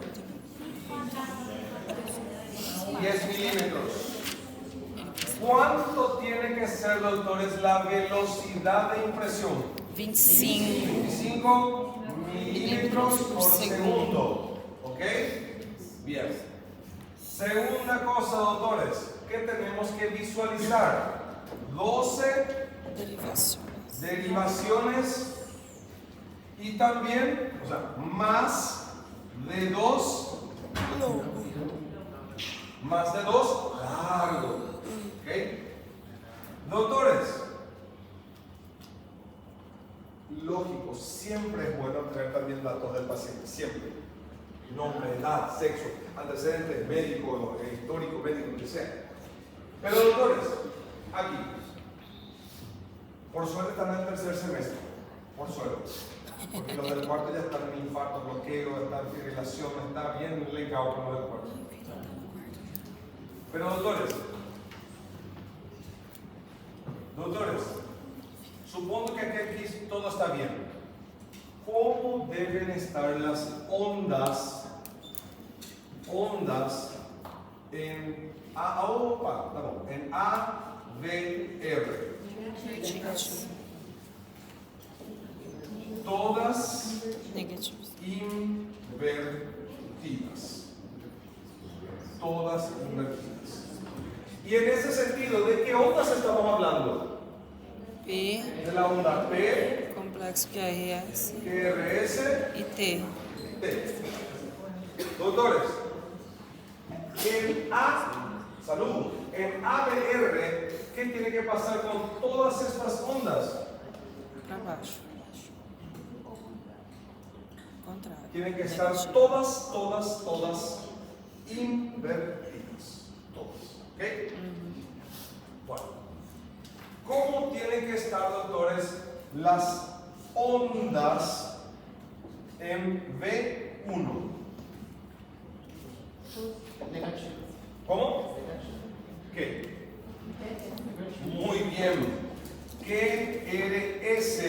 Speaker 1: 10 milímetros. ¿Cuánto tiene que ser, doctores, la velocidad de impresión?
Speaker 2: 25.
Speaker 1: 25 milímetros por segundo. ¿Ok? Bien. Segunda cosa, doctores, que tenemos que visualizar. 12
Speaker 2: Derivaciones.
Speaker 1: derivaciones y también, o sea, más de 2 largo. ¿Ok? Doctores, lógico, siempre es bueno tener también datos del paciente, siempre. Nombre, edad, sexo, antecedentes médicos, histórico, médico, lo que sea. Pero doctores, aquí, por suerte están en el tercer semestre, por suerte. Porque los del cuarto ya están en infarto, bloqueo, están en fibrilación, está bien legado con los del cuarto. Pero doctores, supongo que aquí todo está bien. ¿Cómo deben estar las ondas en en AVR? Todas
Speaker 2: Negativos.
Speaker 1: invertidas. Todas invertidas. Y en ese sentido, ¿de qué ondas estamos hablando?
Speaker 2: P,
Speaker 1: De la onda P,
Speaker 2: complexo QRS
Speaker 1: QRS,
Speaker 2: y T.
Speaker 1: T. Doctores, en ABR, ¿qué tiene que pasar con todas estas ondas?
Speaker 2: Para baixo. Contrário.
Speaker 1: Tienen que estar todas invertidas. Todas. ¿Ok? Bueno. ¿Cómo tienen que estar, doctores, las ondas en V1?
Speaker 5: Negativo.
Speaker 1: ¿Cómo? ¿Qué? Muy bien. QRS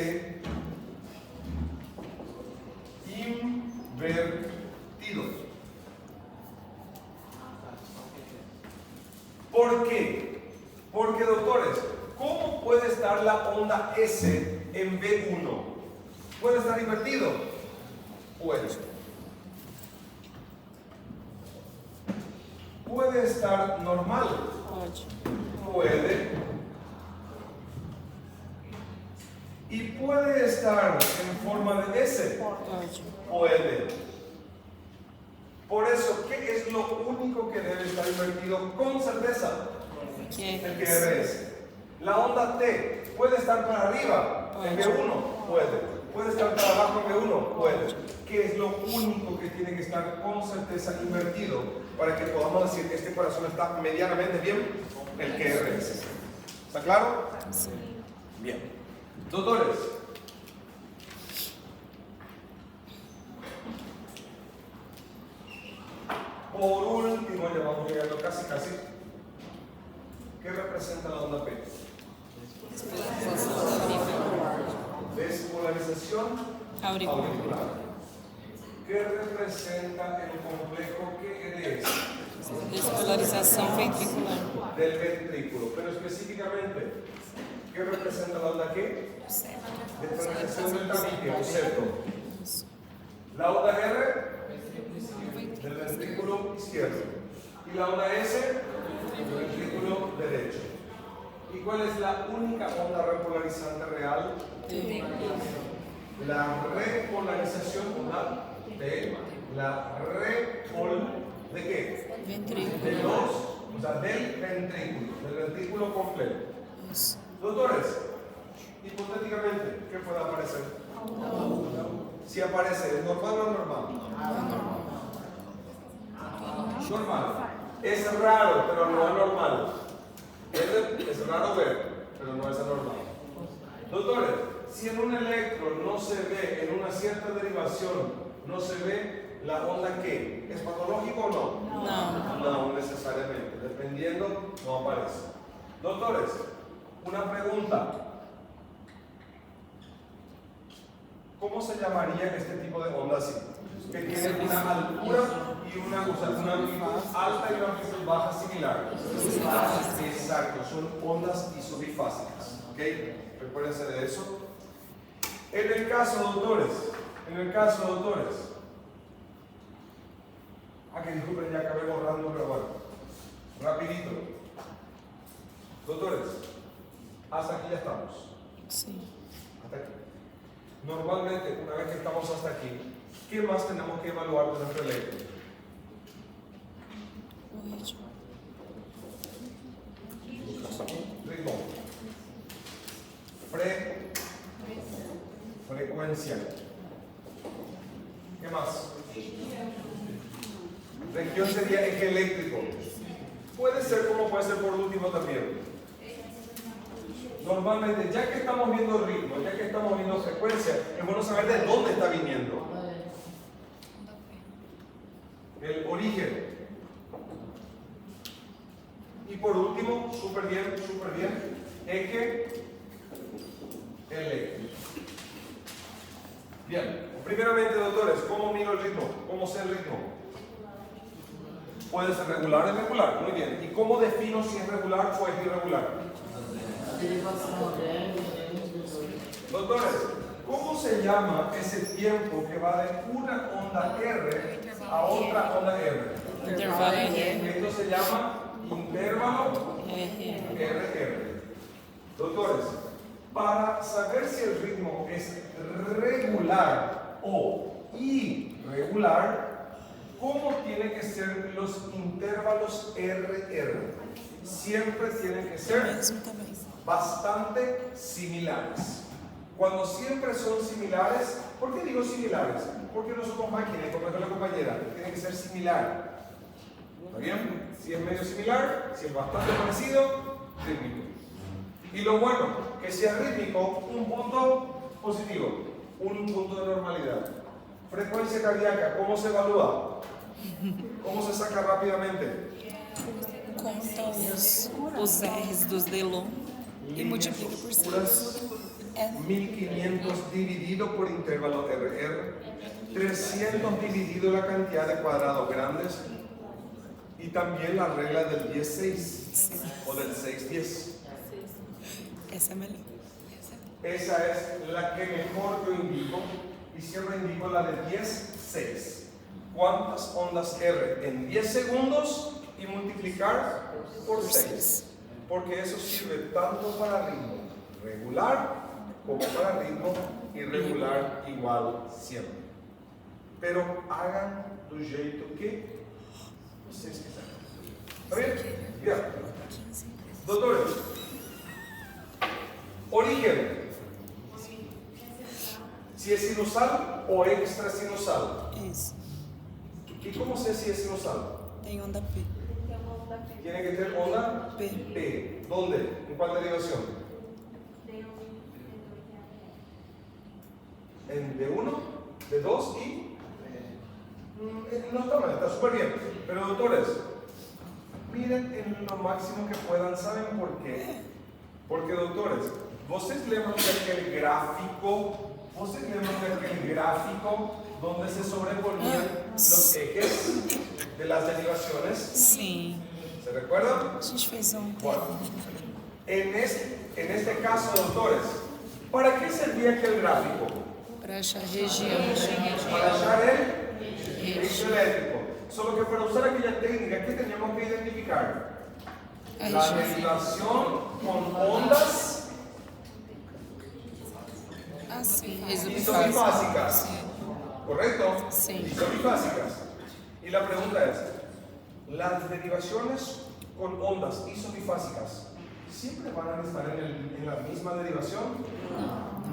Speaker 1: invertido. ¿Por qué? Porque, doctores, ¿cómo puede estar la onda S en V1? ¿Puede estar invertido? Puede. ¿Puede estar normal?
Speaker 2: Pode.
Speaker 1: Puede. ¿Y puede estar en forma de S?
Speaker 2: Pode.
Speaker 1: Puede. Por eso, ¿qué es lo único que debe estar invertido con certeza? El QRS. La onda T, ¿puede estar para arriba en V1? Puede. ¿Puede estar para abajo en V1? Puede. ¿Qué es lo único que tiene que estar con certeza invertido para que podamos decir que este corazón está medianamente bien? El QRS. ¿Está claro?
Speaker 2: Sim.
Speaker 1: Bien. Doctores, por último, ya vamos llegando casi. ¿Qué representa la onda P? Despolarización
Speaker 2: Auricular.
Speaker 1: auricular. ¿Qué representa el complejo QRS?
Speaker 2: Despolarização ventricular.
Speaker 1: Del ventrículo, pero específicamente, ¿qué representa la onda Q? Despolarización del tabique o septo. La onda R del ventrículo izquierdo y la onda S del ventrículo derecho. ¿Y cuál es la única onda repolarizante real?
Speaker 2: T.
Speaker 1: La repolarización de la ¿de qué?
Speaker 2: Ventrículo.
Speaker 1: De los, o sea, del ventrículo completo.
Speaker 2: Isso.
Speaker 1: Doctores, hipotéticamente, ¿qué puede aparecer? Si aparece, ¿es normal o anormal? Normal. Es raro, pero no anormal. Es raro ver, pero no es anormal. Doctores, si en un electro no se ve, en una cierta derivación, no se ve la onda ¿qué? ¿Es patológico o no?
Speaker 2: Não.
Speaker 1: No necesariamente. Dependiendo, no aparece. Doctores, una pregunta. ¿Cómo se llamaría este tipo de onda así? Que tiene una altura y una amplitud alta y una amplitud baja similar. Exacto, son ondas isobifásicas. ¿Ok? Recuérdense de eso. En el caso, doctores, que disculpen, ya acabé borrando, pero bueno, rapidito. Doctores, hasta aquí ya estamos.
Speaker 2: Sí.
Speaker 1: Hasta aquí. Normalmente, una vez que estamos hasta aquí, ¿qué más tenemos que evaluar de nuestro electro?
Speaker 2: O ritmo.
Speaker 1: Ritmo. Frecuencia. ¿Qué más? Región sería eje eléctrico. Puede ser como puede ser por último también. Normalmente, ya que estamos viendo ritmo, ya que estamos viendo frecuencia, es bueno saber de dónde está viniendo. El origen. Y por último, súper bien, eje eléctrico. Bien, primeramente, doctores, ¿cómo miro el ritmo? ¿Cómo sé el ritmo? Puede ser regular o irregular, muy bien. ¿Y cómo defino si es regular o es irregular? Doctores, ¿cómo se llama ese tiempo que va de una onda R a otra onda R?
Speaker 2: Intervalo R.
Speaker 1: Esto se llama intervalo RR. Doctores, para saber si el ritmo es regular o irregular, ¿cómo tienen que ser los intervalos RR? Siempre tienen que ser
Speaker 2: Mesmo também.
Speaker 1: bastante similares. Cuando siempre son similares, ¿por qué digo similares? Porque no son compañeros, como dijo la compañera, tiene que ser similar. ¿Está bien? Si es medio similar, si es bastante parecido, rítmico. Y lo bueno, que sea rítmico, un punto positivo, un punto de normalidad. Frecuencia cardíaca, ¿cómo se evalúa? ¿Cómo se saca rápidamente?
Speaker 2: Conta os R's dos Delon e multiplica por 6.
Speaker 1: 1500 dividido por intervalo RR, 300 dividido la cantidad de cuadrados grandes y también la regla del 10-6 o del 6-10.
Speaker 2: Essa é melhor.
Speaker 1: Esa es la que mejor yo indico y siempre indico la de 10-6. ¿Cuántas ondas R en 10 segundos y multiplicar por 6? Porque eso sirve tanto para ritmo regular como para ritmo irregular igual siempre. Pero hagan do jeito que vocês quiserem. ¿Está bien? Bien. Doctores, origen. Si es sinusal o extrasinusal.
Speaker 2: Isso.
Speaker 1: ¿Y cómo sé si es sinusal?
Speaker 2: Tem onda P.
Speaker 1: Tiene que tener onda
Speaker 2: P.
Speaker 1: P. ¿Dónde? ¿En cuál derivación? En D1, D2 y... No está mal, está súper bien. Pero doctores, miren en lo máximo que puedan. ¿Saben por qué? Porque doctores, ¿vocês lembram daquele gráfico? ¿Vocês lembram daquele gráfico donde se sobreponían los ejes de las derivaciones?
Speaker 2: Sim.
Speaker 1: ¿Se recuerdan?
Speaker 2: A gente fez ontem.
Speaker 1: Bueno, en este caso, doctores, ¿para qué servía aquel gráfico?
Speaker 2: Para achar região.
Speaker 1: Para hallar el eixo eléctrico. Solo que para usar aquella técnica, ¿qué teníamos que identificar?
Speaker 2: A
Speaker 1: La
Speaker 2: região.
Speaker 1: derivación con ondas
Speaker 2: Assim,
Speaker 1: isobifásicas.
Speaker 2: Sim.
Speaker 1: ¿Correcto?
Speaker 2: Sí.
Speaker 1: Isobifásicas. Y la pregunta es, ¿las derivaciones con ondas isobifásicas siempre van a estar en la misma derivación?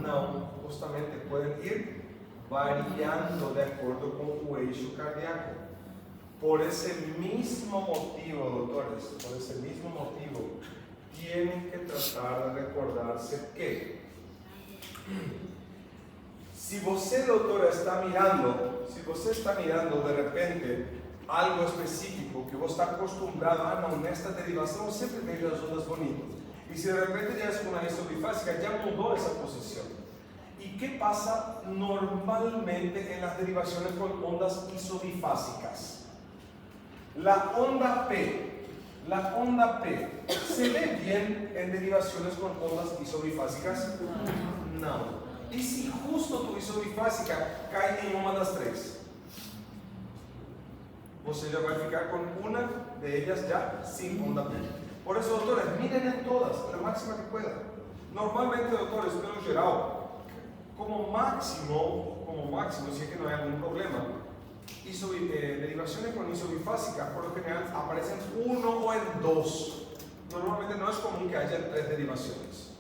Speaker 1: No, justamente pueden ir variando de acuerdo con tu eixo cardíaco. Por ese mismo motivo, doctores, por ese mismo motivo, tienen que tratar de recordarse que si usted, doctora, está mirando de repente algo específico que vos está acostumbrado, no, en esta derivación siempre veis las ondas bonitas. Y si de repente ya es una isobifásica, ya mudó esa posición. ¿Y qué pasa normalmente en las derivaciones con ondas isobifásicas? La onda P ¿se ve bien en derivaciones con ondas isobifásicas? No. ¿Y si justo tu isobifásica cae en ómadas 3? Você ya va a ficar con una de ellas ya sin onda P. Por eso, doctores, miren en todas, la máxima que puedan. Normalmente, doctores, pelo geral, como máximo, si es que no hay algún problema, derivaciones con isobifásicas por lo general aparecen 1 o en 2. Normalmente no es común que haya 3 derivaciones.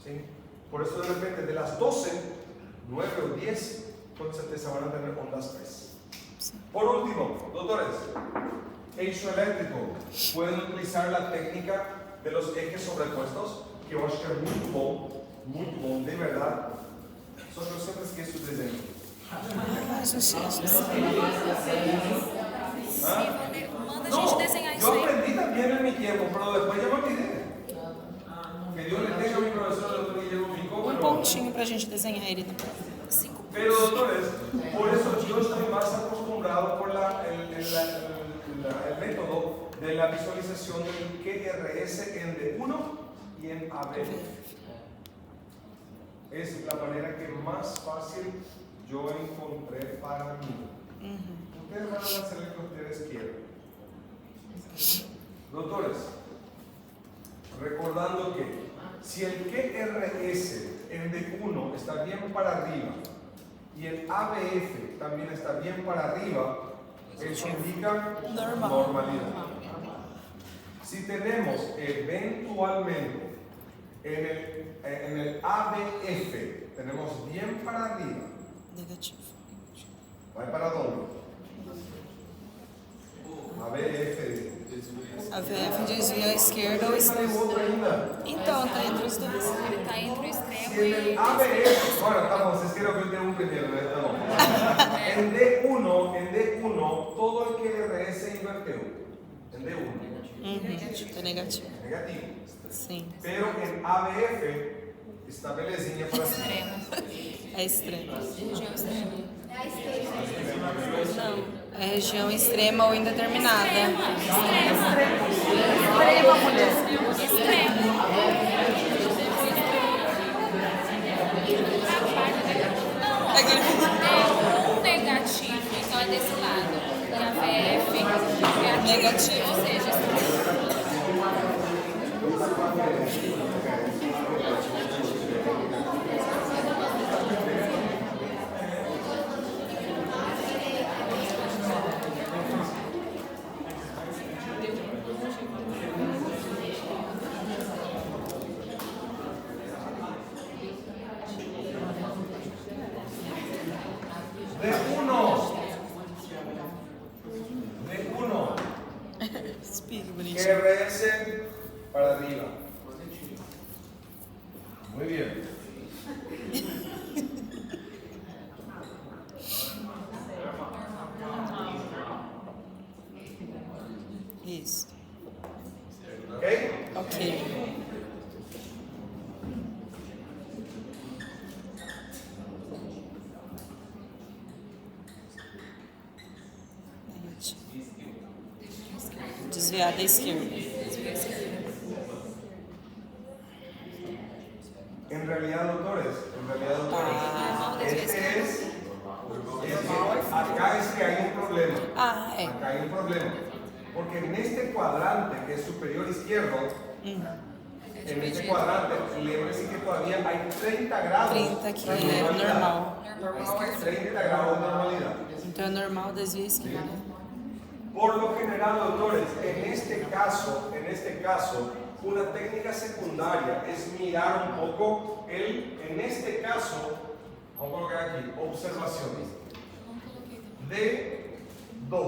Speaker 1: ¿Sí? Por eso de repente de las 12, 9 o 10 con certeza van a tener ondas 3. Por último, doctores, eixo eléctrico, pueden utilizar la técnica de los ejes sobrepuestos, que yo acho que es muy bom, de verdad. Só que eu sempre esqueço o desenho.
Speaker 4: Manda a gente desenhar isso
Speaker 1: Yo
Speaker 4: aí.
Speaker 1: aprendí también en mi tiempo, pero después ya me olvidé. Que Dios le tenga a mi profesor, el doctor Guillermo Picó.
Speaker 2: Um pontinho pra gente desenhar ele na prova.
Speaker 1: Pero doctores, por eso yo estoy más acostumbrado por el método de la visualización del QRS en D1 y en ABF. Es la manera que más fácil yo encontré para mí. Ustedes van a hacer lo que ustedes quieran. Doctores, recordando que si el QRS en D1 está bien para arriba y el ABF también está bien para arriba, eso indica normalidad. Si tenemos eventualmente en el ABF, tenemos bien para arriba,
Speaker 2: Negativo.
Speaker 1: ¿va para dónde? ABF.
Speaker 2: AVF desvia à esquerda ou esquerda.
Speaker 1: Tem outro ainda.
Speaker 2: Então, tá entre os dois.
Speaker 4: Ele tá entre o extremo
Speaker 1: Si en
Speaker 4: e
Speaker 1: el ABF, bueno, estamos, es que quiero que el D1 primero, ¿no? En D1, todo el QRS inverteu. En D1.
Speaker 2: É negativo.
Speaker 1: Negativo.
Speaker 2: Sim.
Speaker 1: Pero en ABF está belezinha para cima.
Speaker 2: É extremo.
Speaker 4: região extrema.
Speaker 2: Não. É região extrema ou indeterminada.
Speaker 4: Extrema, mulher. Extremo. É um negativo, então é desse lado. E a VF é
Speaker 2: Negativo.
Speaker 4: Ou seja,
Speaker 2: Speak, bonitinho.
Speaker 1: QRS para arriba. Muy bien.
Speaker 2: Isso.
Speaker 1: ¿Ok?
Speaker 2: Ok. Desviada à esquerda.
Speaker 1: En realidad, doctores, este es que acá es que hay un problema.
Speaker 2: Ah, é.
Speaker 1: Acá hay un problema. Porque en este cuadrante que es superior izquierdo, en este cuadrante, lembrense que todavía hay 30 grados
Speaker 2: 30 que
Speaker 1: de
Speaker 2: é
Speaker 1: normalidad.
Speaker 2: normal.
Speaker 1: 30 grados de normalidad.
Speaker 2: Então é normal desvia à esquerda.
Speaker 1: Por lo general, doctores, en este caso, una técnica secundaria es mirar un poco en este caso, vamos a colocar aquí, observaciones. D2.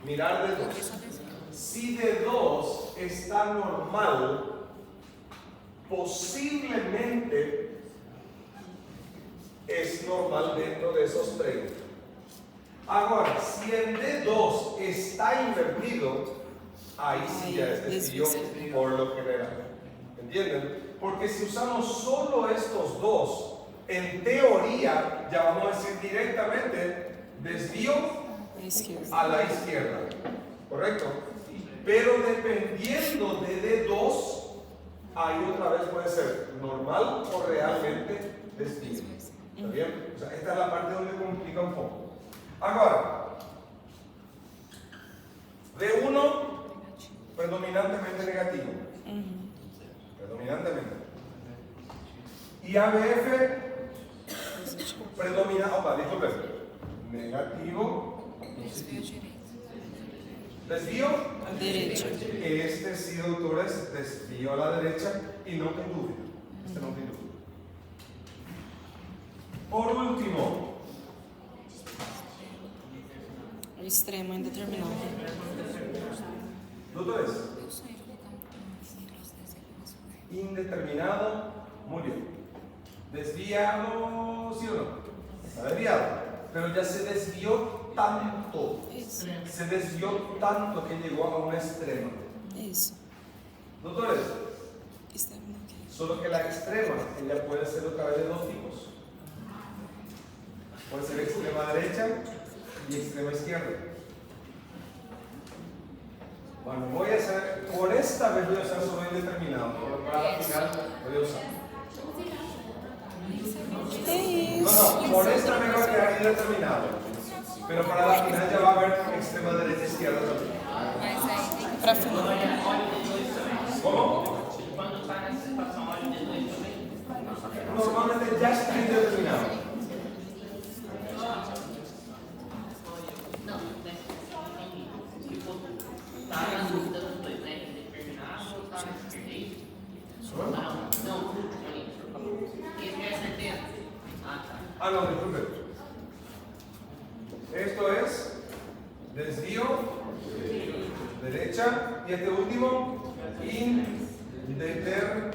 Speaker 1: Mirar D2. Si D2 está normal, posiblemente es normal dentro de esos 30. Ahora, si el D2 está invertido, ahí sí ya es desvío por lo general. ¿Entienden? Porque si usamos solo estos dos, en teoría, ya vamos a decir directamente, desvío
Speaker 2: A esquerda.
Speaker 1: a la izquierda, ¿correcto? Pero dependiendo de D2, ahí otra vez puede ser normal o realmente desvío. ¿Está bien? O sea, esta es la parte donde complica un poco. Ahora, D1 predominantemente negativo. Predominantemente. Y ABF predomina, disculpe, negativo,
Speaker 4: Desvio direito.
Speaker 1: desvío.
Speaker 2: A derecha.
Speaker 1: Este sí, doctores, desvío a la derecha y no con duda. Este no tiene duda. Por último,
Speaker 2: O extremo indeterminado.
Speaker 1: doctores,
Speaker 4: Eu sonho de colocar entre os desenhos.
Speaker 1: indeterminado, muy bien. Desviado, sí o no. Está desviado, pero ya se desvió tanto.
Speaker 2: Isso.
Speaker 1: Se desvió tanto que llegó a un extremo.
Speaker 2: Isso.
Speaker 1: Doctores,
Speaker 2: Extremo aqui.
Speaker 1: solo que la extrema, ella puede ser otra vez de dos tipos. Puede ser extrema derecha y extrema izquierda. Bueno, voy a hacer, por esta vez voy a usar solo indeterminado, pero para la final voy a usar.
Speaker 2: É
Speaker 1: No,
Speaker 2: isso.
Speaker 1: no, por esta vez va a quedar indeterminado. Pero para la final ya va a haber extrema derecha y izquierda también.
Speaker 4: Mas aí tem
Speaker 2: Pra final.
Speaker 1: ¿Cómo?
Speaker 5: Quando está nessa situação, olha o D2 também.
Speaker 1: Normalmente ya está indeterminado.
Speaker 5: Não, né? Tipo, tá na dúvida dos dois, né? Indeterminado ou tá na esquerda? Não, quem tem a certeza? Ah, tá.
Speaker 1: Ah, no, disculpe. Esto es desvío, derecha, y este último, indeterminado.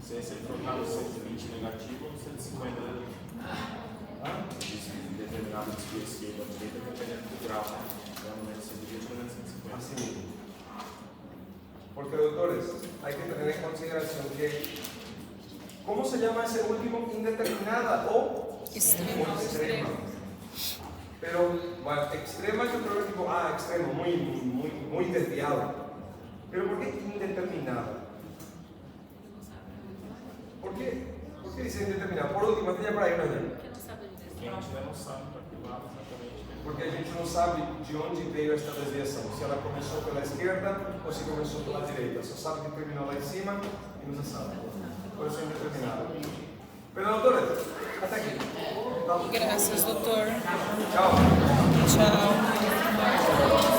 Speaker 3: Se ele trocar no 120 negativo ou no 150 negativo. Isso, determinado desvio esquerda ou direita, dependendo do grau. Então, menos 120 ou menos 150.
Speaker 1: Así mismo. Porque, doctores, hay que tener en consideración que, ¿cómo se llama ese último? Indeterminada o
Speaker 2: Extremo.
Speaker 1: extrema. Pero, bueno, extrema yo creo que tipo, extremo, muy desviado. Pero ¿por qué indeterminada? ¿Por qué? ¿Por qué dice indeterminada? Por último, este ya para irnos ya.
Speaker 3: Quem não tiver noção para que lado exatamente.
Speaker 1: Porque a gente não sabe de onde veio esta desviação, se ela começou pela esquerda ou se começou pela direita. Só sabe que terminou lá em cima e não se sabe. Por isso é indeterminado. Pero, doutores, até aqui. Tá?
Speaker 2: Graças, doutor.
Speaker 1: Tchau.
Speaker 2: Tchau.